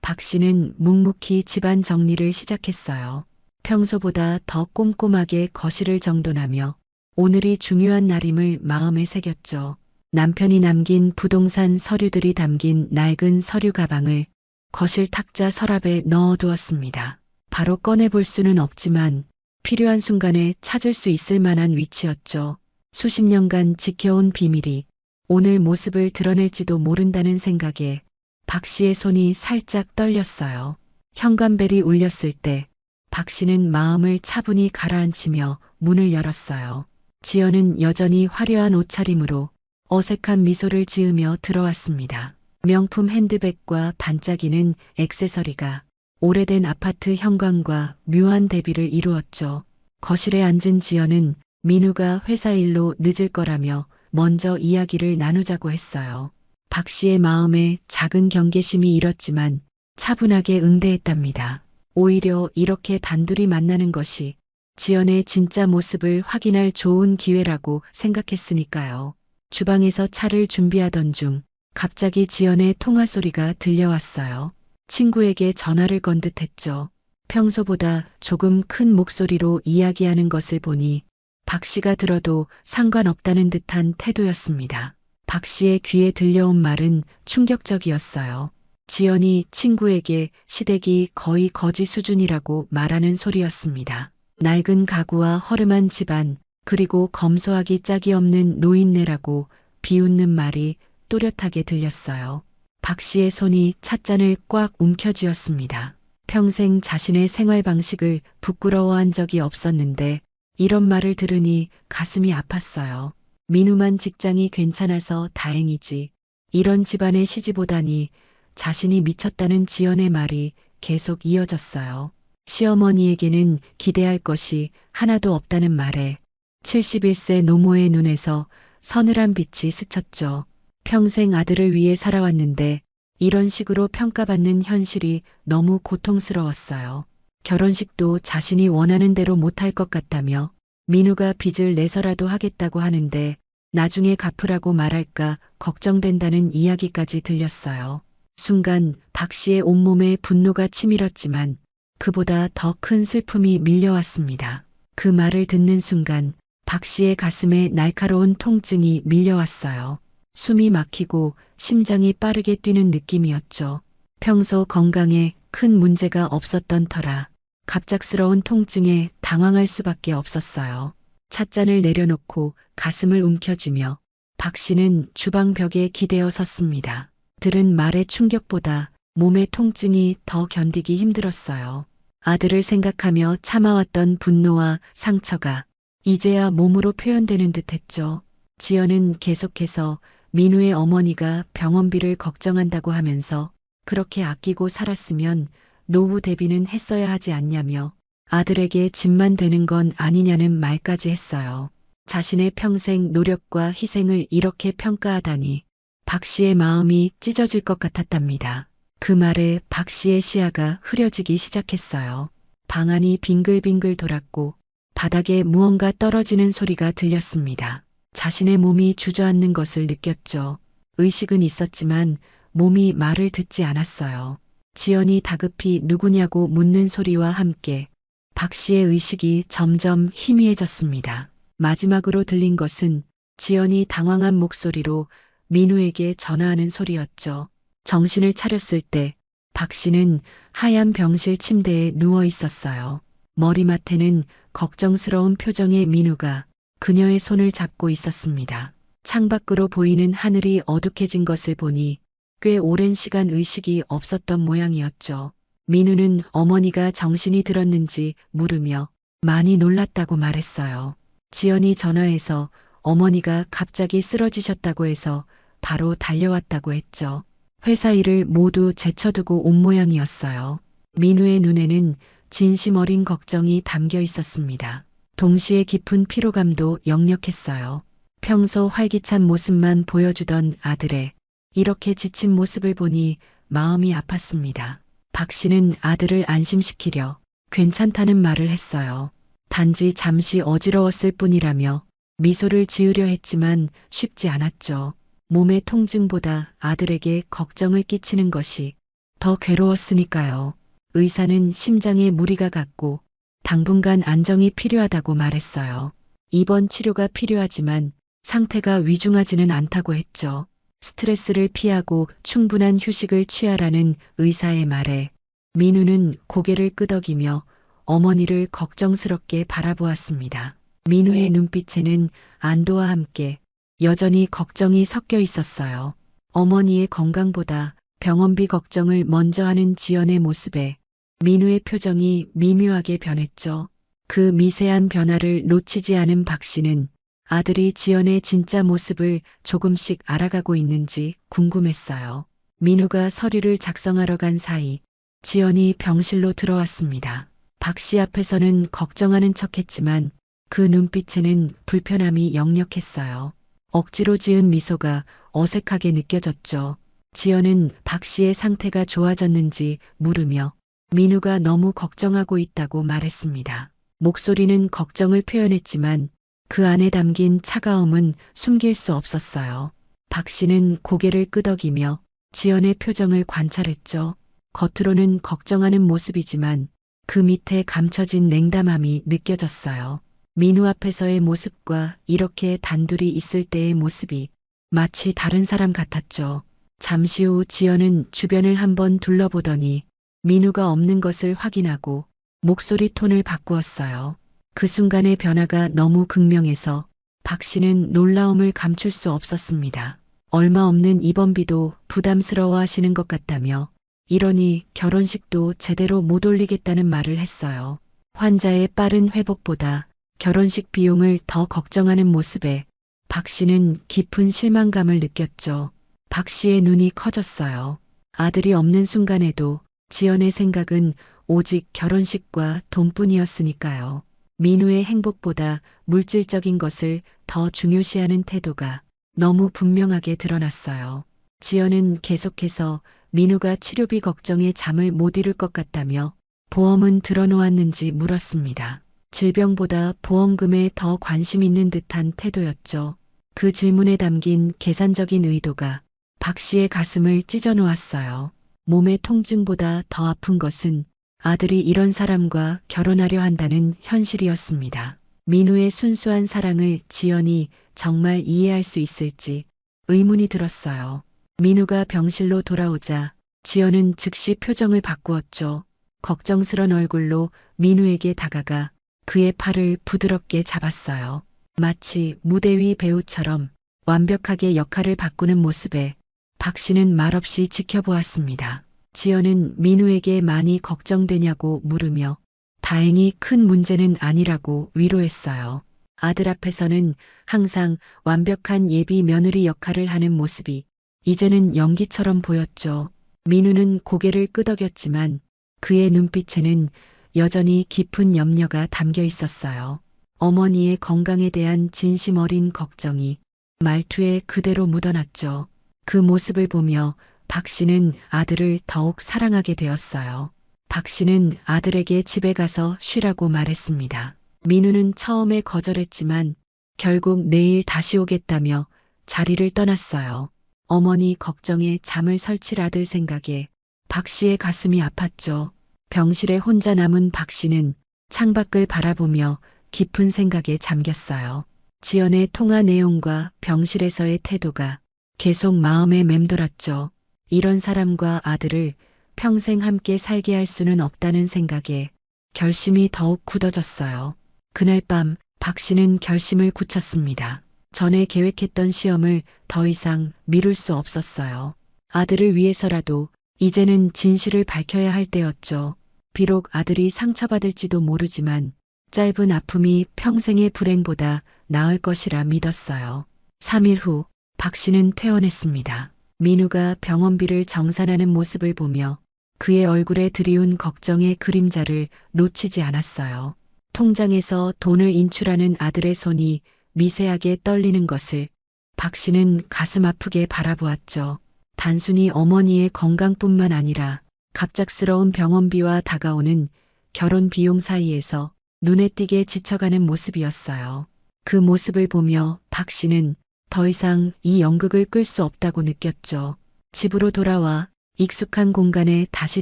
박 씨는 묵묵히 집안 정리를 시작했어요. 평소보다 더 꼼꼼하게 거실을 정돈하며 오늘이 중요한 날임을 마음에 새겼죠. 남편이 남긴 부동산 서류들이 담긴 낡은 서류 가방을 거실 탁자 서랍에 넣어두었습니다. 바로 꺼내볼 수는 없지만 필요한 순간에 찾을 수 있을 만한 위치였죠. 수십 년간 지켜온 비밀이 오늘 모습을 드러낼지도 모른다는 생각에 박 씨의 손이 살짝 떨렸어요. 현관벨이 울렸을 때 박 씨는 마음을 차분히 가라앉히며 문을 열었어요. 지연은 여전히 화려한 옷차림으로 어색한 미소를 지으며 들어왔습니다. 명품 핸드백과 반짝이는 액세서리가 오래된 아파트 현관과 묘한 대비를 이루었죠. 거실에 앉은 지연은 민우가 회사 일로 늦을 거라며 먼저 이야기를 나누자고 했어요. 박 씨의 마음에 작은 경계심이 일었지만 차분하게 응대했답니다. 오히려 이렇게 단둘이 만나는 것이 지연의 진짜 모습을 확인할 좋은 기회라고 생각했으니까요. 주방에서 차를 준비하던 중 갑자기 지연의 통화 소리가 들려왔어요. 친구에게 전화를 건 듯했죠. 평소보다 조금 큰 목소리로 이야기하는 것을 보니 박 씨가 들어도 상관없다는 듯한 태도였습니다. 박 씨의 귀에 들려온 말은 충격적이었어요. 지연이 친구에게 시댁이 거의 거지 수준이라고 말하는 소리였습니다. 낡은 가구와 허름한 집안, 그리고 검소하기 짝이 없는 노인네라고 비웃는 말이 또렷하게 들렸어요. 박 씨의 손이 찻잔을 꽉 움켜쥐었습니다. 평생 자신의 생활 방식을 부끄러워한 적이 없었는데 이런 말을 들으니 가슴이 아팠어요. 민우만 직장이 괜찮아서 다행이지. 이런 집안에 시집 오다니. 자신이 미쳤다는 지연의 말이 계속 이어졌어요. 시어머니에게는 기대할 것이 하나도 없다는 말에 71세 노모의 눈에서 서늘한 빛이 스쳤죠. 평생 아들을 위해 살아왔는데 이런 식으로 평가받는 현실이 너무 고통스러웠어요. 결혼식도 자신이 원하는 대로 못할 것 같다며 민우가 빚을 내서라도 하겠다고 하는데 나중에 갚으라고 말할까 걱정된다는 이야기까지 들렸어요. 순간 박 씨의 온몸에 분노가 치밀었지만 그보다 더 큰 슬픔이 밀려왔습니다. 그 말을 듣는 순간 박 씨의 가슴에 날카로운 통증이 밀려왔어요. 숨이 막히고 심장이 빠르게 뛰는 느낌이었죠. 평소 건강에 큰 문제가 없었던 터라 갑작스러운 통증에 당황할 수밖에 없었어요. 찻잔을 내려놓고 가슴을 움켜쥐며 박 씨는 주방 벽에 기대어 섰습니다. 들은 말의 충격보다 몸의 통증이 더 견디기 힘들었어요. 아들을 생각하며 참아왔던 분노와 상처가 이제야 몸으로 표현되는 듯했죠. 지연은 계속해서 민우의 어머니가 병원비를 걱정한다고 하면서 그렇게 아끼고 살았으면 노후 대비는 했어야 하지 않냐며 아들에게 짐만 되는 건 아니냐는 말까지 했어요. 자신의 평생 노력과 희생을 이렇게 평가하다니 박 씨의 마음이 찢어질 것 같았답니다. 그 말에 박 씨의 시야가 흐려지기 시작했어요. 방 안이 빙글빙글 돌았고 바닥에 무언가 떨어지는 소리가 들렸습니다. 자신의 몸이 주저앉는 것을 느꼈죠. 의식은 있었지만 몸이 말을 듣지 않았어요. 지연이 다급히 누구냐고 묻는 소리와 함께 박 씨의 의식이 점점 희미해졌습니다. 마지막으로 들린 것은 지연이 당황한 목소리로 민우에게 전화하는 소리였죠. 정신을 차렸을 때 박 씨는 하얀 병실 침대에 누워 있었어요. 머리맡에는 걱정스러운 표정의 민우가 그녀의 손을 잡고 있었습니다. 창밖으로 보이는 하늘이 어둑해진 것을 보니 꽤 오랜 시간 의식이 없었던 모양이었죠. 민우는 어머니가 정신이 들었는지 물으며 많이 놀랐다고 말했어요. 지연이 전화해서 어머니가 갑자기 쓰러지셨다고 해서 바로 달려왔다고 했죠. 회사 일을 모두 제쳐두고 온 모양이었어요. 민우의 눈에는 진심 어린 걱정이 담겨 있었습니다. 동시에 깊은 피로감도 역력했어요. 평소 활기찬 모습만 보여주던 아들의 이렇게 지친 모습을 보니 마음이 아팠습니다. 박 씨는 아들을 안심시키려 괜찮다는 말을 했어요. 단지 잠시 어지러웠을 뿐이라며 미소를 지으려 했지만 쉽지 않았죠. 몸의 통증보다 아들에게 걱정을 끼치는 것이 더 괴로웠으니까요. 의사는 심장에 무리가 갔고 당분간 안정이 필요하다고 말했어요. 입원 치료가 필요하지만 상태가 위중하지는 않다고 했죠. 스트레스를 피하고 충분한 휴식을 취하라는 의사의 말에 민우는 고개를 끄덕이며 어머니를 걱정스럽게 바라보았습니다. 민우의 눈빛에는 안도와 함께 여전히 걱정이 섞여 있었어요. 어머니의 건강보다 병원비 걱정을 먼저 하는 지연의 모습에 민우의 표정이 미묘하게 변했죠. 그 미세한 변화를 놓치지 않은 박 씨는 아들이 지연의 진짜 모습을 조금씩 알아가고 있는지 궁금했어요. 민우가 서류를 작성하러 간 사이 지연이 병실로 들어왔습니다. 박 씨 앞에서는 걱정하는 척했지만 그 눈빛에는 불편함이 역력했어요. 억지로 지은 미소가 어색하게 느껴졌죠. 지연은 박 씨의 상태가 좋아졌는지 물으며 민우가 너무 걱정하고 있다고 말했습니다. 목소리는 걱정을 표현했지만 그 안에 담긴 차가움은 숨길 수 없었어요. 박 씨는 고개를 끄덕이며 지연의 표정을 관찰했죠. 겉으로는 걱정하는 모습이지만 그 밑에 감춰진 냉담함이 느껴졌어요. 민우 앞에서의 모습과 이렇게 단둘이 있을 때의 모습이 마치 다른 사람 같았죠. 잠시 후 지연은 주변을 한번 둘러보더니 민우가 없는 것을 확인하고 목소리 톤을 바꾸었어요. 그 순간의 변화가 너무 극명해서 박 씨는 놀라움을 감출 수 없었습니다. 얼마 없는 입원비도 부담스러워 하시는 것 같다며 이러니 결혼식도 제대로 못 올리겠다는 말을 했어요. 환자의 빠른 회복보다 결혼식 비용을 더 걱정하는 모습에 박 씨는 깊은 실망감을 느꼈죠. 박 씨의 눈이 커졌어요. 아들이 없는 순간에도 지연의 생각은 오직 결혼식과 돈뿐이었으니까요. 민우의 행복보다 물질적인 것을 더 중요시하는 태도가 너무 분명하게 드러났어요. 지연은 계속해서 민우가 치료비 걱정에 잠을 못 이룰 것 같다며 보험은 들어놓았는지 물었습니다. 질병보다 보험금에 더 관심 있는 듯한 태도였죠. 그 질문에 담긴 계산적인 의도가 박 씨의 가슴을 찢어 놓았어요. 몸의 통증보다 더 아픈 것은 아들이 이런 사람과 결혼하려 한다는 현실이었습니다. 민우의 순수한 사랑을 지연이 정말 이해할 수 있을지 의문이 들었어요. 민우가 병실로 돌아오자 지연은 즉시 표정을 바꾸었죠. 걱정스런 얼굴로 민우에게 다가가 그의 팔을 부드럽게 잡았어요. 마치 무대 위 배우처럼 완벽하게 역할을 바꾸는 모습에 박 씨는 말없이 지켜보았습니다. 지연은 민우에게 많이 걱정되냐고 물으며 다행히 큰 문제는 아니라고 위로했어요. 아들 앞에서는 항상 완벽한 예비 며느리 역할을 하는 모습이 이제는 연기처럼 보였죠. 민우는 고개를 끄덕였지만 그의 눈빛에는 여전히 깊은 염려가 담겨 있었어요. 어머니의 건강에 대한 진심 어린 걱정이 말투에 그대로 묻어났죠. 그 모습을 보며 박 씨는 아들을 더욱 사랑하게 되었어요. 박 씨는 아들에게 집에 가서 쉬라고 말했습니다. 민우는 처음에 거절했지만 결국 내일 다시 오겠다며 자리를 떠났어요. 어머니 걱정에 잠을 설칠 아들 생각에 박 씨의 가슴이 아팠죠. 병실에 혼자 남은 박 씨는 창밖을 바라보며 깊은 생각에 잠겼어요. 지연의 통화 내용과 병실에서의 태도가 계속 마음에 맴돌았죠. 이런 사람과 아들을 평생 함께 살게 할 수는 없다는 생각에 결심이 더욱 굳어졌어요. 그날 밤 박 씨는 결심을 굳혔습니다. 전에 계획했던 시험을 더 이상 미룰 수 없었어요. 아들을 위해서라도 이제는 진실을 밝혀야 할 때였죠. 비록 아들이 상처받을지도 모르지만 짧은 아픔이 평생의 불행보다 나을 것이라 믿었어요. 3일 후 박 씨는 퇴원했습니다. 민우가 병원비를 정산하는 모습을 보며 그의 얼굴에 드리운 걱정의 그림자를 놓치지 않았어요. 통장에서 돈을 인출하는 아들의 손이 미세하게 떨리는 것을 박 씨는 가슴 아프게 바라보았죠. 단순히 어머니의 건강뿐만 아니라 갑작스러운 병원비와 다가오는 결혼 비용 사이에서 눈에 띄게 지쳐가는 모습이었어요. 그 모습을 보며 박 씨는 더 이상 이 연극을 끌 수 없다고 느꼈죠. 집으로 돌아와 익숙한 공간에 다시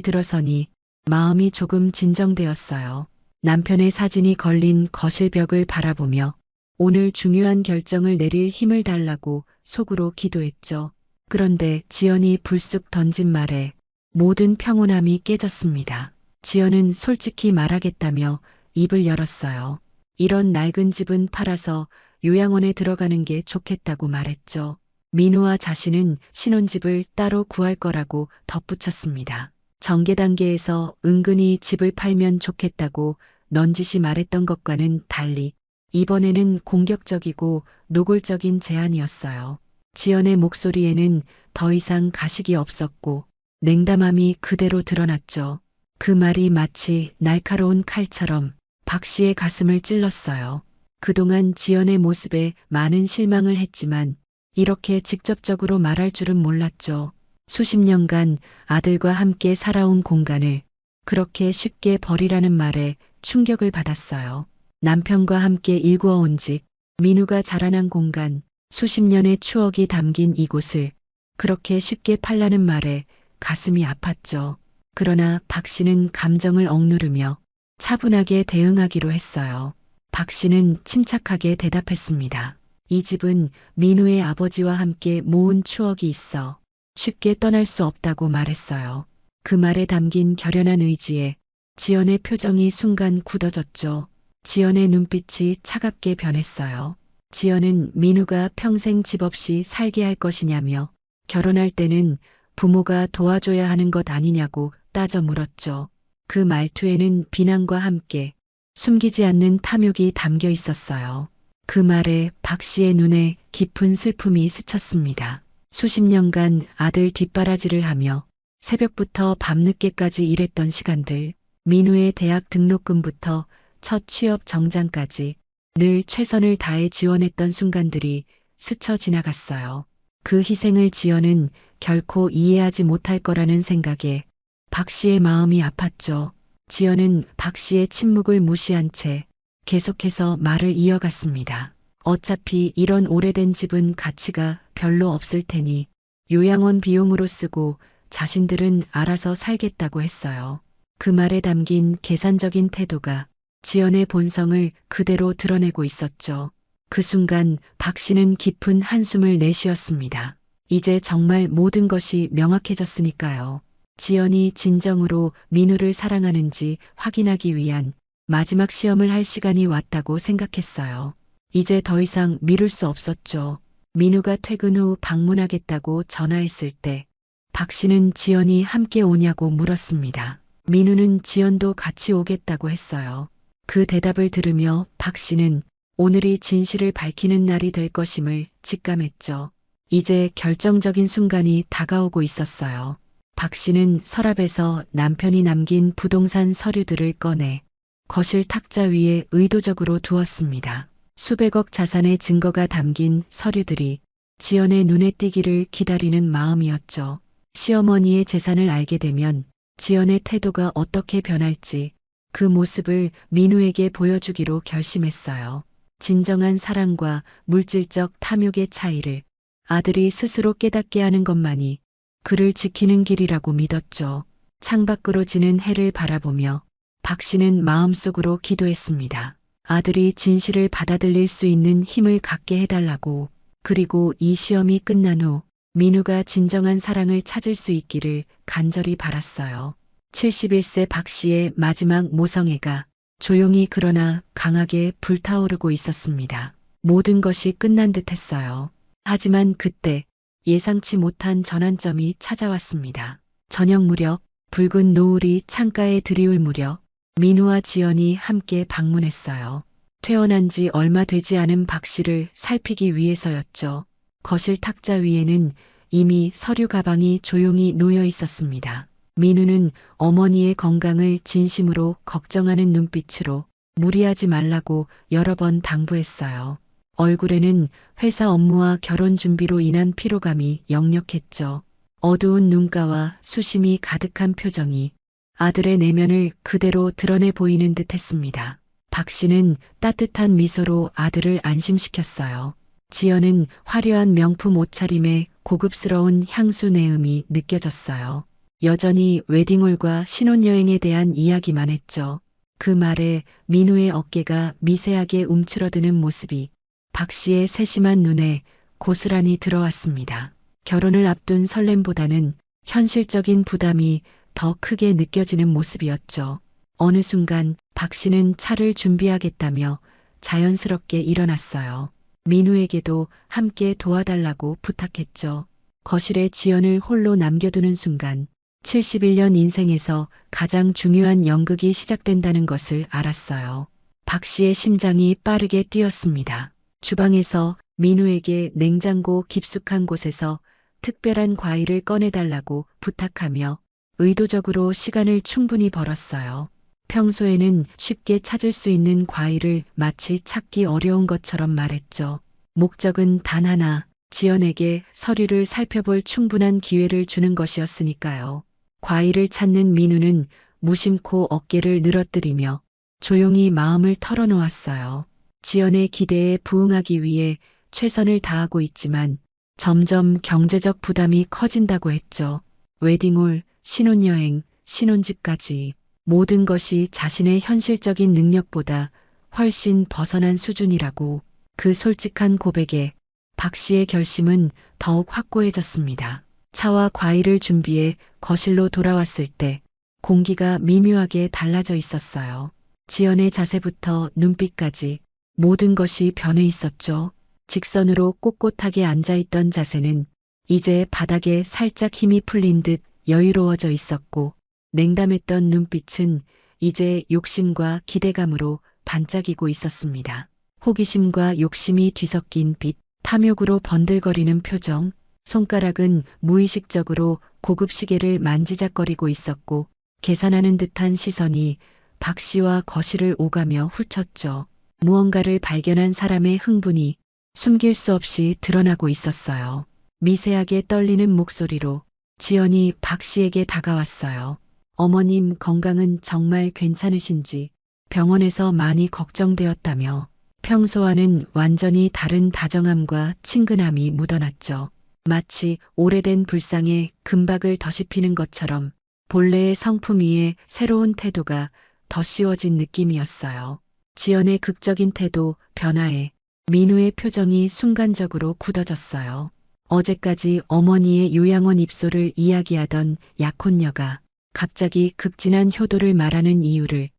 들어서니 마음이 조금 진정되었어요. 남편의 사진이 걸린 거실 벽을 바라보며 오늘 중요한 결정을 내릴 힘을 달라고 속으로 기도했죠. 그런데 지연이 불쑥 던진 말에 모든 평온함이 깨졌습니다. 지연은 솔직히 말하겠다며 입을 열었어요. 이런 낡은 집은 팔아서 요양원에 들어가는 게 좋겠다고 말했죠. 민우와 자신은 신혼집을 따로 구할 거라고 덧붙였습니다. 전개 단계에서 은근히 집을 팔면 좋겠다고 넌지시 말했던 것과는 달리 이번에는 공격적이고 노골적인 제안이었어요. 지연의 목소리에는 더 이상 가식이 없었고 냉담함이 그대로 드러났죠. 그 말이 마치 날카로운 칼처럼 박 씨의 가슴을 찔렀어요. 그동안 지연의 모습에 많은 실망을 했지만 이렇게 직접적으로 말할 줄은 몰랐죠. 수십 년간 아들과 함께 살아온 공간을 그렇게 쉽게 버리라는 말에 충격을 받았어요. 남편과 함께 일구어온 집, 민우가 자라난 공간, 수십 년의 추억이 담긴 이곳을 그렇게 쉽게 팔라는 말에 가슴이 아팠죠. 그러나 박 씨는 감정을 억누르며 차분하게 대응하기로 했어요. 박 씨는 침착하게 대답했습니다. 이 집은 민우의 아버지와 함께 모은 추억이 있어 쉽게 떠날 수 없다고 말했어요. 그 말에 담긴 결연한 의지에 지연의 표정이 순간 굳어졌죠. 지연의 눈빛이 차갑게 변했어요. 지연은 민우가 평생 집 없이 살게 할 것이냐며 결혼할 때는 부모가 도와줘야 하는 것 아니냐고 따져 물었죠. 그 말투에는 비난과 함께 숨기지 않는 탐욕이 담겨 있었어요. 그 말에 박 씨의 눈에 깊은 슬픔이 스쳤습니다. 수십 년간 아들 뒷바라지를 하며 새벽부터 밤늦게까지 일했던 시간들, 민우의 대학 등록금부터 첫 취업 정장까지 늘 최선을 다해 지원했던 순간들이 스쳐 지나갔어요. 그 희생을 지연은 결코 이해하지 못할 거라는 생각에 박 씨의 마음이 아팠죠. 지연은 박 씨의 침묵을 무시한 채 계속해서 말을 이어갔습니다. 어차피 이런 오래된 집은 가치가 별로 없을 테니 요양원 비용으로 쓰고 자신들은 알아서 살겠다고 했어요. 그 말에 담긴 계산적인 태도가 지연의 본성을 그대로 드러내고 있었죠. 그 순간 박 씨는 깊은 한숨을 내쉬었습니다. 이제 정말 모든 것이 명확해졌으니까요. 지연이 진정으로 민우를 사랑하는지 확인하기 위한 마지막 시험을 할 시간이 왔다고 생각했어요. 이제 더 이상 미룰 수 없었죠. 민우가 퇴근 후 방문하겠다고 전화했을 때 박 씨는 지연이 함께 오냐고 물었습니다. 민우는 지연도 같이 오겠다고 했어요. 그 대답을 들으며 박 씨는 오늘이 진실을 밝히는 날이 될 것임을 직감했죠. 이제 결정적인 순간이 다가오고 있었어요. 박 씨는 서랍에서 남편이 남긴 부동산 서류들을 꺼내 거실 탁자 위에 의도적으로 두었습니다. 수백억 자산의 증거가 담긴 서류들이 지연의 눈에 띄기를 기다리는 마음이었죠. 시어머니의 재산을 알게 되면 지연의 태도가 어떻게 변할지 그 모습을 민우에게 보여주기로 결심했어요. 진정한 사랑과 물질적 탐욕의 차이를 아들이 스스로 깨닫게 하는 것만이 그를 지키는 길이라고 믿었죠. 창밖으로 지는 해를 바라보며 박 씨는 마음속으로 기도했습니다. 아들이 진실을 받아들일 수 있는 힘을 갖게 해달라고. 그리고 이 시험이 끝난 후 민우가 진정한 사랑을 찾을 수 있기를 간절히 바랐어요. 71세 박 씨의 마지막 모성애가 조용히 그러나 강하게 불타오르고 있었습니다. 모든 것이 끝난 듯 했어요. 하지만 그때 예상치 못한 전환점이 찾아왔습니다. 저녁 무렵 붉은 노을이 창가에 드리울 무렵 민우와 지연이 함께 방문했어요. 퇴원한 지 얼마 되지 않은 박 씨를 살피기 위해서였죠. 거실 탁자 위에는 이미 서류 가방이 조용히 놓여 있었습니다. 민우는 어머니의 건강을 진심으로 걱정하는 눈빛으로 무리하지 말라고 여러 번 당부했어요. 얼굴에는 회사 업무와 결혼 준비로 인한 피로감이 역력했죠. 어두운 눈가와 수심이 가득한 표정이 아들의 내면을 그대로 드러내 보이는 듯 했습니다. 박 씨는 따뜻한 미소로 아들을 안심시켰어요. 지연은 화려한 명품 옷차림에 고급스러운 향수 내음이 느껴졌어요. 여전히 웨딩홀과 신혼여행에 대한 이야기만 했죠. 그 말에 민우의 어깨가 미세하게 움츠러드는 모습이 박 씨의 세심한 눈에 고스란히 들어왔습니다. 결혼을 앞둔 설렘보다는 현실적인 부담이 더 크게 느껴지는 모습이었죠. 어느 순간 박 씨는 차를 준비하겠다며 자연스럽게 일어났어요. 민우에게도 함께 도와달라고 부탁했죠. 거실에 지연을 홀로 남겨두는 순간 71년 인생에서 가장 중요한 연극이 시작된다는 것을 알았어요. 박 씨의 심장이 빠르게 뛰었습니다. 주방에서 민우에게 냉장고 깊숙한 곳에서 특별한 과일을 꺼내달라고 부탁하며 의도적으로 시간을 충분히 벌었어요. 평소에는 쉽게 찾을 수 있는 과일을 마치 찾기 어려운 것처럼 말했죠. 목적은 단 하나, 지연에게 서류를 살펴볼 충분한 기회를 주는 것이었으니까요. 과일을 찾는 민우는 무심코 어깨를 늘어뜨리며 조용히 마음을 털어놓았어요. 지연의 기대에 부응하기 위해 최선을 다하고 있지만 점점 경제적 부담이 커진다고 했죠. 웨딩홀, 신혼여행, 신혼집까지 모든 것이 자신의 현실적인 능력보다 훨씬 벗어난 수준이라고. 그 솔직한 고백에 박 씨의 결심은 더욱 확고해졌습니다. 차와 과일을 준비해 거실로 돌아왔을 때 공기가 미묘하게 달라져 있었어요. 지연의 자세부터 눈빛까지 모든 것이 변해 있었죠. 직선으로 꼿꼿하게 앉아있던 자세는 이제 바닥에 살짝 힘이 풀린 듯 여유로워져 있었고 냉담했던 눈빛은 이제 욕심과 기대감으로 반짝이고 있었습니다. 호기심과 욕심이 뒤섞인 빛, 탐욕으로 번들거리는 표정, 손가락은 무의식적으로 고급 시계를 만지작거리고 있었고 계산하는 듯한 시선이 박 씨와 거실을 오가며 훑었죠. 무언가를 발견한 사람의 흥분이 숨길 수 없이 드러나고 있었어요. 미세하게 떨리는 목소리로 지연이 박 씨에게 다가왔어요. 어머님 건강은 정말 괜찮으신지 병원에서 많이 걱정되었다며 평소와는 완전히 다른 다정함과 친근함이 묻어났죠. 마치 오래된 불상에 금박을 더씹히는 것처럼 본래의 성품 위에 새로운 태도가 덧씌워진 느낌이었어요. 지연의 극적인 태도, 변화에 민우의 표정이 순간적으로 굳어졌어요. 어제까지 어머니의 요양원 입소를 이야기하던 약혼녀가 갑자기 극진한 효도를 말하는 이유를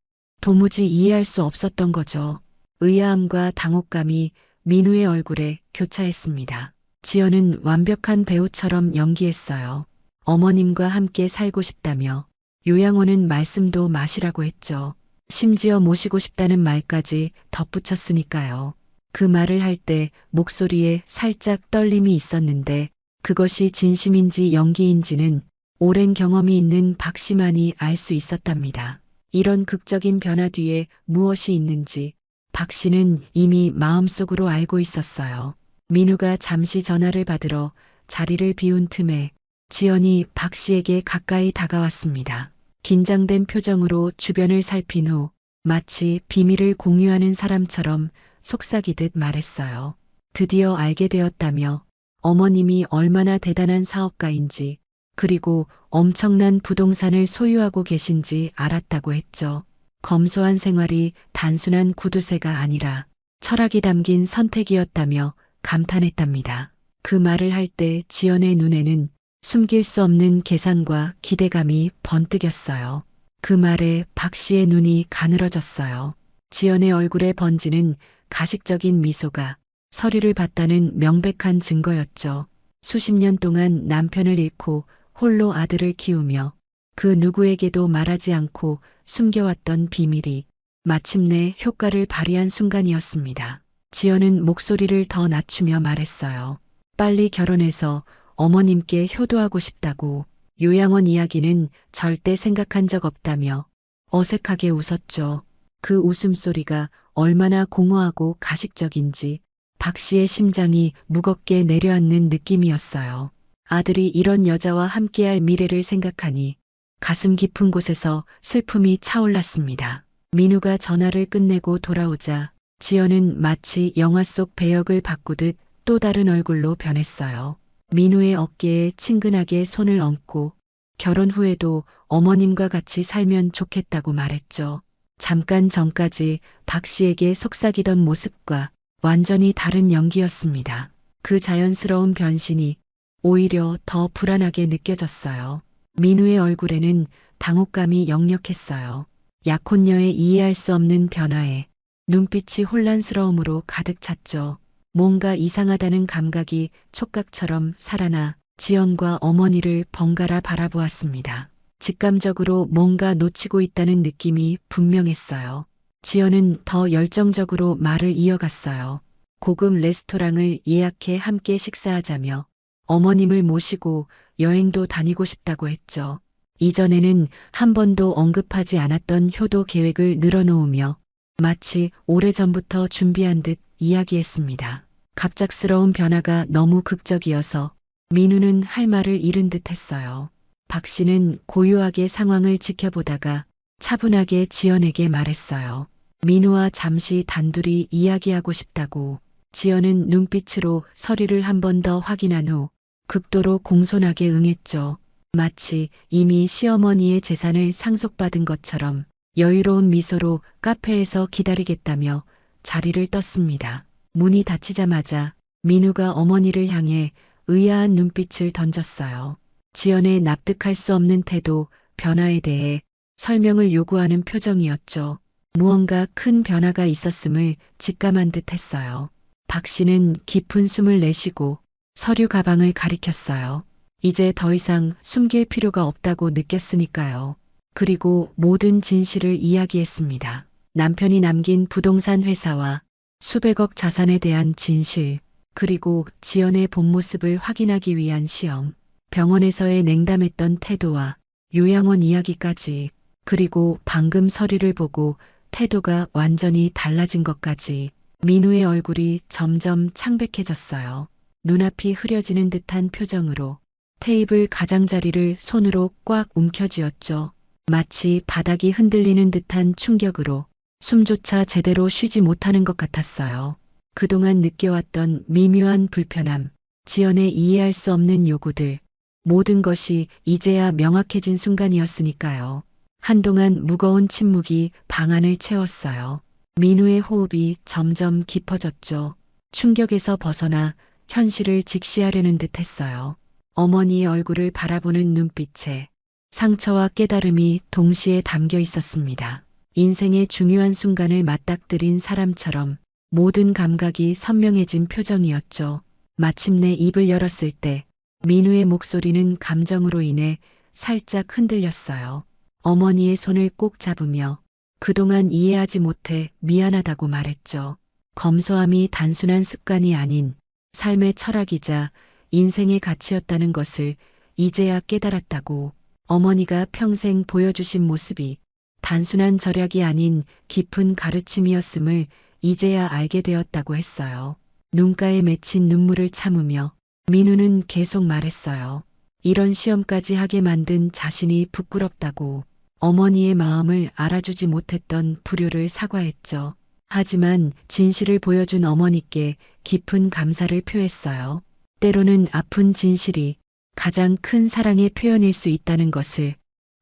도무지 이해할 수 없었던 거죠. 의아함과 당혹감이 민우의 얼굴에 교차했습니다. 지연은 완벽한 배우처럼 연기했어요. 어머님과 함께 살고 싶다며 요양원은 말씀도 마시라고 했죠. 심지어 모시고 싶다는 말까지 덧붙였으니까요. 그 말을 할 때 목소리에 살짝 떨림이 있었는데 그것이 진심인지 연기인지는 오랜 경험이 있는 박 씨만이 알 수 있었답니다. 이런 극적인 변화 뒤에 무엇이 있는지 박 씨는 이미 마음속으로 알고 있었어요. 민우가 잠시 전화를 받으러 자리를 비운 틈에 지연이 박 씨에게 가까이 다가왔습니다. 긴장된 표정으로 주변을 살핀 후 마치 비밀을 공유하는 사람처럼 속삭이듯 말했어요. 드디어 알게 되었다며 어머님이 얼마나 대단한 사업가인지 그리고 엄청난 부동산을 소유하고 계신지 알았다고 했죠. 검소한 생활이 단순한 구두쇠가 아니라 철학이 담긴 선택이었다며 감탄했답니다. 그 말을 할 때 지연의 눈에는 숨길 수 없는 계산과 기대감이 번뜩였어요. 그 말에 박 씨의 눈이 가늘어졌어요. 지연의 얼굴에 번지는 가식적인 미소가 서류를 봤다는 명백한 증거였죠. 수십 년 동안 남편을 잃고 홀로 아들을 키우며 그 누구에게도 말하지 않고 숨겨왔던 비밀이 마침내 효과를 발휘한 순간이었습니다. 지연은 목소리를 더 낮추며 말했어요. 빨리 결혼해서 어머님께 효도하고 싶다고. 요양원 이야기는 절대 생각한 적 없다며 어색하게 웃었죠. 그 웃음소리가 얼마나 공허하고 가식적인지 박 씨의 심장이 무겁게 내려앉는 느낌이었어요. 아들이 이런 여자와 함께할 미래를 생각하니 가슴 깊은 곳에서 슬픔이 차올랐습니다. 민우가 전화를 끝내고 돌아오자 지연은 마치 영화 속 배역을 바꾸듯 또 다른 얼굴로 변했어요. 민우의 어깨에 친근하게 손을 얹고 결혼 후에도 어머님과 같이 살면 좋겠다고 말했죠. 잠깐 전까지 박 씨에게 속삭이던 모습과 완전히 다른 연기였습니다. 그 자연스러운 변신이 오히려 더 불안하게 느껴졌어요. 민우의 얼굴에는 당혹감이 역력했어요. 약혼녀의 이해할 수 없는 변화에 눈빛이 혼란스러움으로 가득 찼죠. 뭔가 이상하다는 감각이 촉각처럼 살아나 지연과 어머니를 번갈아 바라보았습니다. 직감적으로 뭔가 놓치고 있다는 느낌이 분명했어요. 지연은 더 열정적으로 말을 이어갔어요. 고급 레스토랑을 예약해 함께 식사하자며 어머님을 모시고 여행도 다니고 싶다고 했죠. 이전에는 한 번도 언급하지 않았던 효도 계획을 늘어놓으며 마치 오래전부터 준비한 듯 이야기했습니다. 갑작스러운 변화가 너무 극적이어서 민우는 할 말을 잃은 듯 했어요. 박 씨는 고요하게 상황을 지켜보다가 차분하게 지연에게 말했어요. 민우와 잠시 단둘이 이야기하고 싶다고. 지연은 눈빛으로 서류를 한 번 더 확인한 후 극도로 공손하게 응했죠. 마치 이미 시어머니의 재산을 상속받은 것처럼 여유로운 미소로 카페에서 기다리겠다며 자리를 떴습니다. 문이 닫히자마자 민우가 어머니를 향해 의아한 눈빛을 던졌어요. 지연의 납득할 수 없는 태도, 변화에 대해 설명을 요구하는 표정이었죠. 무언가 큰 변화가 있었음을 직감한 듯 했어요. 박 씨는 깊은 숨을 내쉬고 서류 가방을 가리켰어요. 이제 더 이상 숨길 필요가 없다고 느꼈으니까요. 그리고 모든 진실을 이야기했습니다. 남편이 남긴 부동산 회사와 수백억 자산에 대한 진실, 그리고 지연의 본 모습을 확인하기 위한 시험, 병원에서의 냉담했던 태도와 요양원 이야기까지, 그리고 방금 서류를 보고 태도가 완전히 달라진 것까지. 민우의 얼굴이 점점 창백해졌어요. 눈앞이 흐려지는 듯한 표정으로 테이블 가장자리를 손으로 꽉 움켜쥐었죠. 마치 바닥이 흔들리는 듯한 충격으로 숨조차 제대로 쉬지 못하는 것 같았어요. 그동안 느껴왔던 미묘한 불편함, 지연의 이해할 수 없는 요구들, 모든 것이 이제야 명확해진 순간이었으니까요. 한동안 무거운 침묵이 방 안을 채웠어요. 민우의 호흡이 점점 깊어졌죠. 충격에서 벗어나 현실을 직시하려는 듯 했어요. 어머니의 얼굴을 바라보는 눈빛에 상처와 깨달음이 동시에 담겨 있었습니다. 인생의 중요한 순간을 맞닥뜨린 사람처럼 모든 감각이 선명해진 표정이었죠. 마침내 입을 열었을 때 민우의 목소리는 감정으로 인해 살짝 흔들렸어요. 어머니의 손을 꼭 잡으며 그동안 이해하지 못해 미안하다고 말했죠. 검소함이 단순한 습관이 아닌 삶의 철학이자 인생의 가치였다는 것을 이제야 깨달았다고. 어머니가 평생 보여주신 모습이 단순한 절약이 아닌 깊은 가르침이었음을 이제야 알게 되었다고 했어요. 눈가에 맺힌 눈물을 참으며 민우는 계속 말했어요. 이런 시험까지 하게 만든 자신이 부끄럽다고. 어머니의 마음을 알아주지 못했던 불효를 사과했죠. 하지만 진실을 보여준 어머니께 깊은 감사를 표했어요. 때로는 아픈 진실이 가장 큰 사랑의 표현일 수 있다는 것을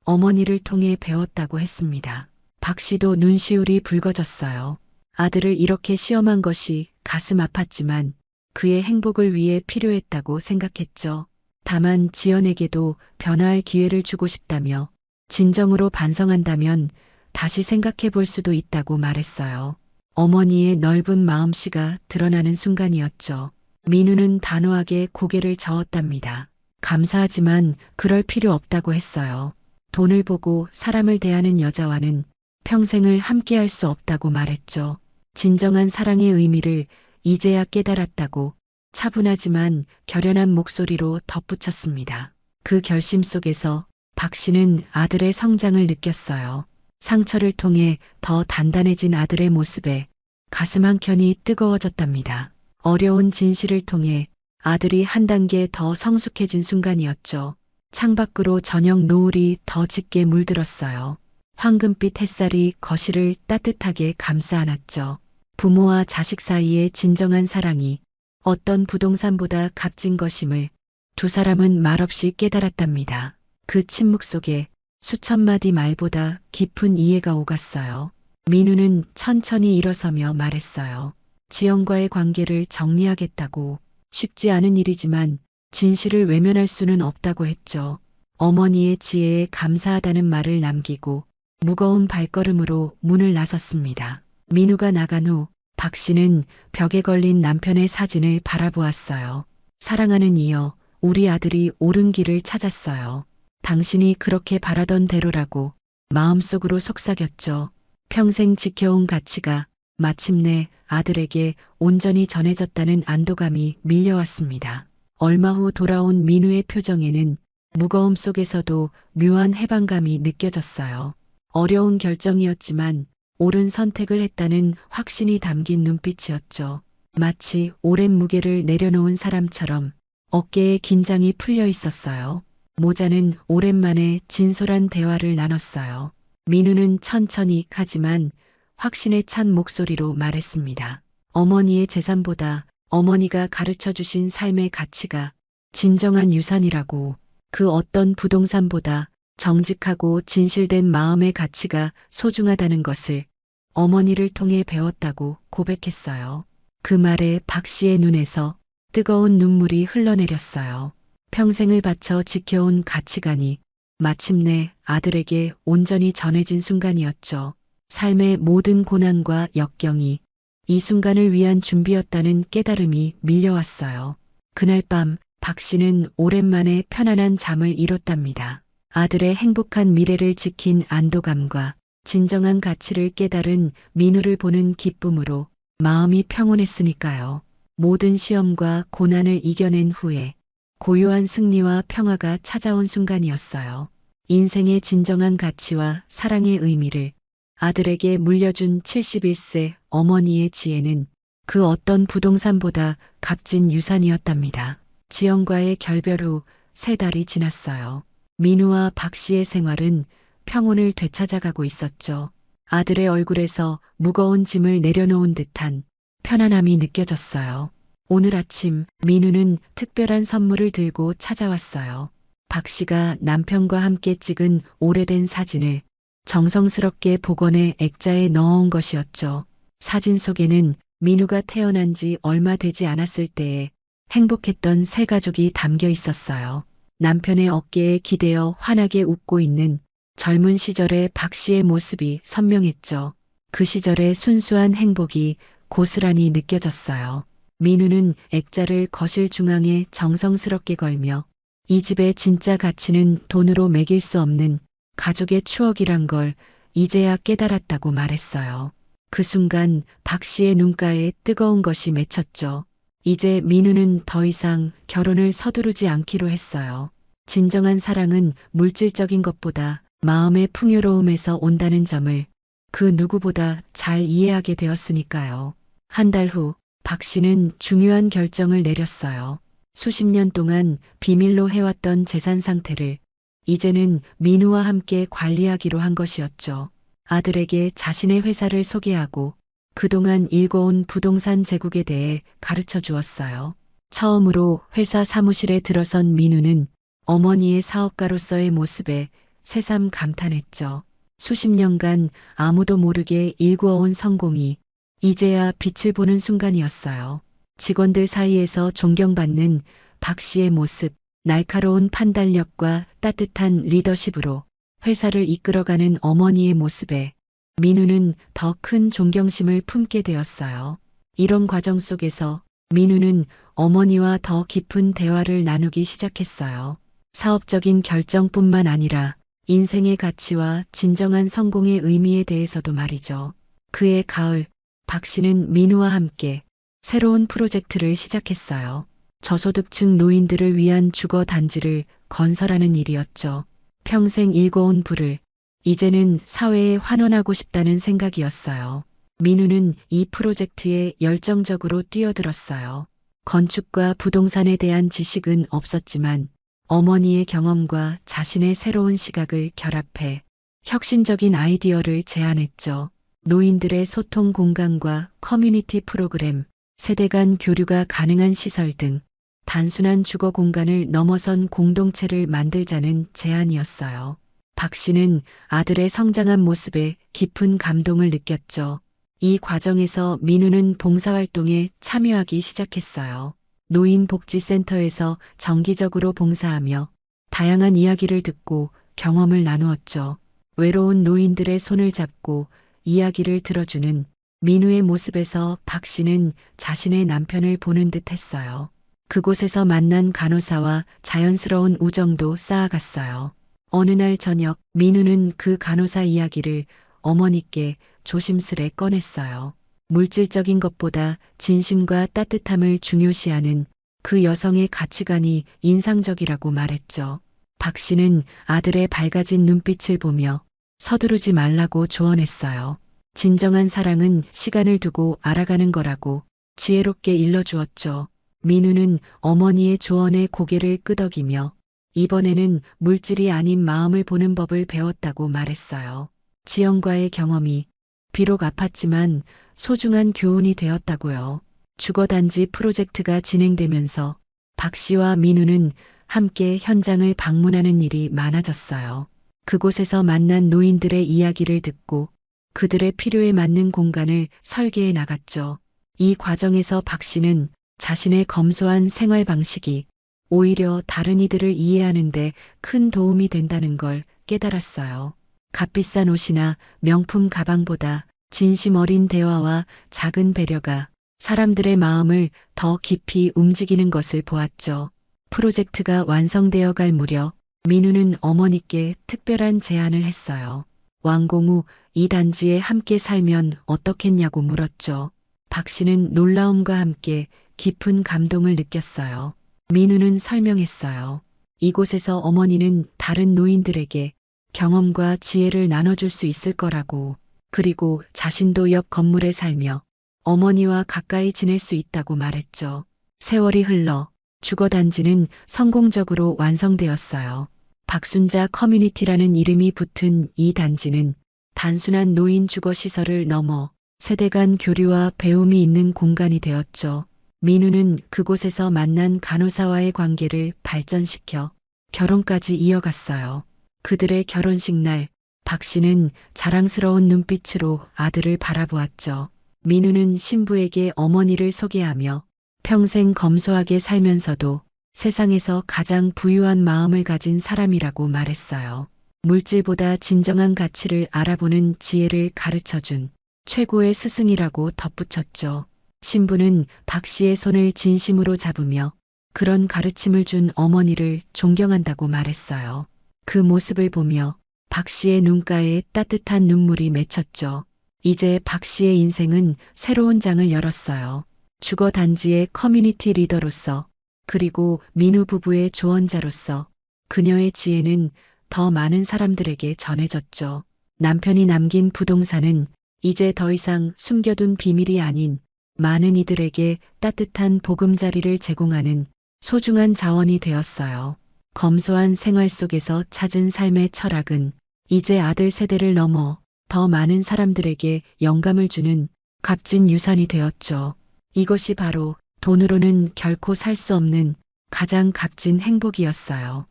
어머니를 통해 배웠다고 했습니다. 박 씨도 눈시울이 붉어졌어요. 아들을 이렇게 시험한 것이 가슴 아팠지만 그의 행복을 위해 필요했다고 생각했죠. 다만 지연에게도 변화할 기회를 주고 싶다며 진정으로 반성한다면 다시 생각해 볼 수도 있다고 말했어요. 어머니의 넓은 마음씨가 드러나는 순간이었죠. 민우는 단호하게 고개를 저었답니다. 감사하지만 그럴 필요 없다고 했어요. 돈을 보고 사람을 대하는 여자와는 평생을 함께할 수 없다고 말했죠. 진정한 사랑의 의미를 이제야 깨달았다고 차분하지만 결연한 목소리로 덧붙였습니다. 그 결심 속에서 박 씨는 아들의 성장을 느꼈어요. 상처를 통해 더 단단해진 아들의 모습에 가슴 한켠이 뜨거워졌답니다. 어려운 진실을 통해 아들이 한 단계 더 성숙해진 순간이었죠. 창밖으로 저녁 노을이 더 짙게 물들었어요. 황금빛 햇살이 거실을 따뜻하게 감싸 안았죠. 부모와 자식 사이의 진정한 사랑이 어떤 부동산보다 값진 것임을 두 사람은 말없이 깨달았답니다. 그 침묵 속에 수천 마디 말보다 깊은 이해가 오갔어요. 민우는 천천히 일어서며 말했어요. 지연과의 관계를 정리하겠다고. 쉽지 않은 일이지만 진실을 외면할 수는 없다고 했죠. 어머니의 지혜에 감사하다는 말을 남기고 무거운 발걸음으로 문을 나섰습니다. 민우가 나간 후 박 씨는 벽에 걸린 남편의 사진을 바라보았어요. 사랑하는 이여, 우리 아들이 옳은 길을 찾았어요. 당신이 그렇게 바라던 대로라고 마음속으로 속삭였죠. 평생 지켜온 가치가 마침내 아들에게 온전히 전해졌다는 안도감이 밀려왔습니다. 얼마 후 돌아온 민우의 표정에는 무거움 속에서도 묘한 해방감이 느껴졌어요. 어려운 결정이었지만 옳은 선택을 했다는 확신이 담긴 눈빛이었죠. 마치 오랜 무게를 내려놓은 사람처럼 어깨에 긴장이 풀려 있었어요. 모자는 오랜만에 진솔한 대화를 나눴어요. 민우는 천천히 하지만 확신에 찬 목소리로 말했습니다. 어머니의 재산보다 어머니가 가르쳐 주신 삶의 가치가 진정한 유산이라고. 그 어떤 부동산보다 정직하고 진실된 마음의 가치가 소중하다는 것을 어머니를 통해 배웠다고 고백했어요. 그 말에 박 씨의 눈에서 뜨거운 눈물이 흘러내렸어요. 평생을 바쳐 지켜온 가치관이 마침내 아들에게 온전히 전해진 순간이었죠. 삶의 모든 고난과 역경이 이 순간을 위한 준비였다는 깨달음이 밀려왔어요. 그날 밤 박 씨는 오랜만에 편안한 잠을 이뤘답니다. 아들의 행복한 미래를 지킨 안도감과 진정한 가치를 깨달은 민우를 보는 기쁨으로 마음이 평온했으니까요. 모든 시험과 고난을 이겨낸 후에 고요한 승리와 평화가 찾아온 순간이었어요. 인생의 진정한 가치와 사랑의 의미를 아들에게 물려준 71세 어머니의 지혜는 그 어떤 부동산보다 값진 유산이었답니다. 지연과의 결별 후 3달이 지났어요. 민우와 박 씨의 생활은 평온을 되찾아가고 있었죠. 아들의 얼굴에서 무거운 짐을 내려놓은 듯한 편안함이 느껴졌어요. 오늘 아침 민우는 특별한 선물을 들고 찾아왔어요. 박 씨가 남편과 함께 찍은 오래된 사진을 정성스럽게 복원해 액자에 넣어온 것이었죠. 사진 속에는 민우가 태어난 지 얼마 되지 않았을 때에 행복했던 새 가족이 담겨 있었어요. 남편의 어깨에 기대어 환하게 웃고 있는 젊은 시절의 박 씨의 모습이 선명했죠. 그 시절의 순수한 행복이 고스란히 느껴졌어요. 민우는 액자를 거실 중앙에 정성스럽게 걸며 이 집의 진짜 가치는 돈으로 매길 수 없는 가족의 추억이란 걸 이제야 깨달았다고 말했어요. 그 순간 박 씨의 눈가에 뜨거운 것이 맺혔죠. 이제 민우는 더 이상 결혼을 서두르지 않기로 했어요. 진정한 사랑은 물질적인 것보다 마음의 풍요로움에서 온다는 점을 그 누구보다 잘 이해하게 되었으니까요. 한 달 후 박 씨는 중요한 결정을 내렸어요. 수십 년 동안 비밀로 해왔던 재산 상태를 이제는 민우와 함께 관리하기로 한 것이었죠. 아들에게 자신의 회사를 소개하고 그동안 일궈온 부동산 제국에 대해 가르쳐 주었어요. 처음으로 회사 사무실에 들어선 민우는 어머니의 사업가로서의 모습에 새삼 감탄했죠. 수십 년간 아무도 모르게 일구어온 성공이 이제야 빛을 보는 순간이었어요. 직원들 사이에서 존경받는 박 씨의 모습, 날카로운 판단력과 따뜻한 리더십으로 회사를 이끌어가는 어머니의 모습에 민우는 더 큰 존경심을 품게 되었어요. 이런 과정 속에서 민우는 어머니와 더 깊은 대화를 나누기 시작했어요. 사업적인 결정뿐만 아니라 인생의 가치와 진정한 성공의 의미에 대해서도 말이죠. 그해 가을, 박 씨는 민우와 함께 새로운 프로젝트를 시작했어요. 저소득층 노인들을 위한 주거 단지를 건설하는 일이었죠. 평생 일궈온 부를 이제는 사회에 환원하고 싶다는 생각이었어요. 민우는 이 프로젝트에 열정적으로 뛰어들었어요. 건축과 부동산에 대한 지식은 없었지만 어머니의 경험과 자신의 새로운 시각을 결합해 혁신적인 아이디어를 제안했죠. 노인들의 소통 공간과 커뮤니티 프로그램, 세대 간 교류가 가능한 시설 등 단순한 주거 공간을 넘어선 공동체를 만들자는 제안이었어요. 박 씨는 아들의 성장한 모습에 깊은 감동을 느꼈죠. 이 과정에서 민우는 봉사활동에 참여하기 시작했어요. 노인복지센터에서 정기적으로 봉사하며 다양한 이야기를 듣고 경험을 나누었죠. 외로운 노인들의 손을 잡고 이야기를 들어주는 민우의 모습에서 박 씨는 자신의 남편을 보는 듯 했어요. 그곳에서 만난 간호사와 자연스러운 우정도 쌓아갔어요. 어느 날 저녁 민우는 그 간호사 이야기를 어머니께 조심스레 꺼냈어요. 물질적인 것보다 진심과 따뜻함을 중요시하는 그 여성의 가치관이 인상적이라고 말했죠. 박 씨는 아들의 밝아진 눈빛을 보며 서두르지 말라고 조언했어요. 진정한 사랑은 시간을 두고 알아가는 거라고 지혜롭게 일러주었죠. 민우는 어머니의 조언에 고개를 끄덕이며 이번에는 물질이 아닌 마음을 보는 법을 배웠다고 말했어요. 지연과의 경험이 비록 아팠지만 소중한 교훈이 되었다고요. 주거단지 프로젝트가 진행되면서 박 씨와 민우는 함께 현장을 방문하는 일이 많아졌어요. 그곳에서 만난 노인들의 이야기를 듣고 그들의 필요에 맞는 공간을 설계해 나갔죠. 이 과정에서 박 씨는 자신의 검소한 생활 방식이 오히려 다른 이들을 이해하는데 큰 도움이 된다는 걸 깨달았어요. 값비싼 옷이나 명품 가방보다 진심 어린 대화와 작은 배려가 사람들의 마음을 더 깊이 움직이는 것을 보았죠. 프로젝트가 완성되어 갈 무렵 민우는 어머니께 특별한 제안을 했어요. 완공 후 이 단지에 함께 살면 어떻겠냐고 물었죠. 박 씨는 놀라움과 함께 깊은 감동을 느꼈어요. 민우는 설명했어요. 이곳에서 어머니는 다른 노인들에게 경험과 지혜를 나눠줄 수 있을 거라고, 그리고 자신도 옆 건물에 살며 어머니와 가까이 지낼 수 있다고 말했죠. 세월이 흘러 주거단지는 성공적으로 완성되었어요. 박순자 커뮤니티라는 이름이 붙은 이 단지는 단순한 노인 주거시설을 넘어 세대 간 교류와 배움이 있는 공간이 되었죠. 민우는 그곳에서 만난 간호사와의 관계를 발전시켜 결혼까지 이어갔어요. 그들의 결혼식 날, 박 씨는 자랑스러운 눈빛으로 아들을 바라보았죠. 민우는 신부에게 어머니를 소개하며 평생 검소하게 살면서도 세상에서 가장 부유한 마음을 가진 사람이라고 말했어요. 물질보다 진정한 가치를 알아보는 지혜를 가르쳐준 최고의 스승이라고 덧붙였죠. 신부는 박 씨의 손을 진심으로 잡으며 그런 가르침을 준 어머니를 존경한다고 말했어요. 그 모습을 보며 박 씨의 눈가에 따뜻한 눈물이 맺혔죠. 이제 박 씨의 인생은 새로운 장을 열었어요. 주거 단지의 커뮤니티 리더로서, 그리고 민우 부부의 조언자로서 그녀의 지혜는 더 많은 사람들에게 전해졌죠. 남편이 남긴 부동산은 이제 더 이상 숨겨둔 비밀이 아닌 많은 이들에게 따뜻한 보금자리를 제공하는 소중한 자원이 되었어요. 검소한 생활 속에서 찾은 삶의 철학은 이제 아들 세대를 넘어 더 많은 사람들에게 영감을 주는 값진 유산이 되었죠. 이것이 바로 돈으로는 결코 살 수 없는 가장 값진 행복이었어요.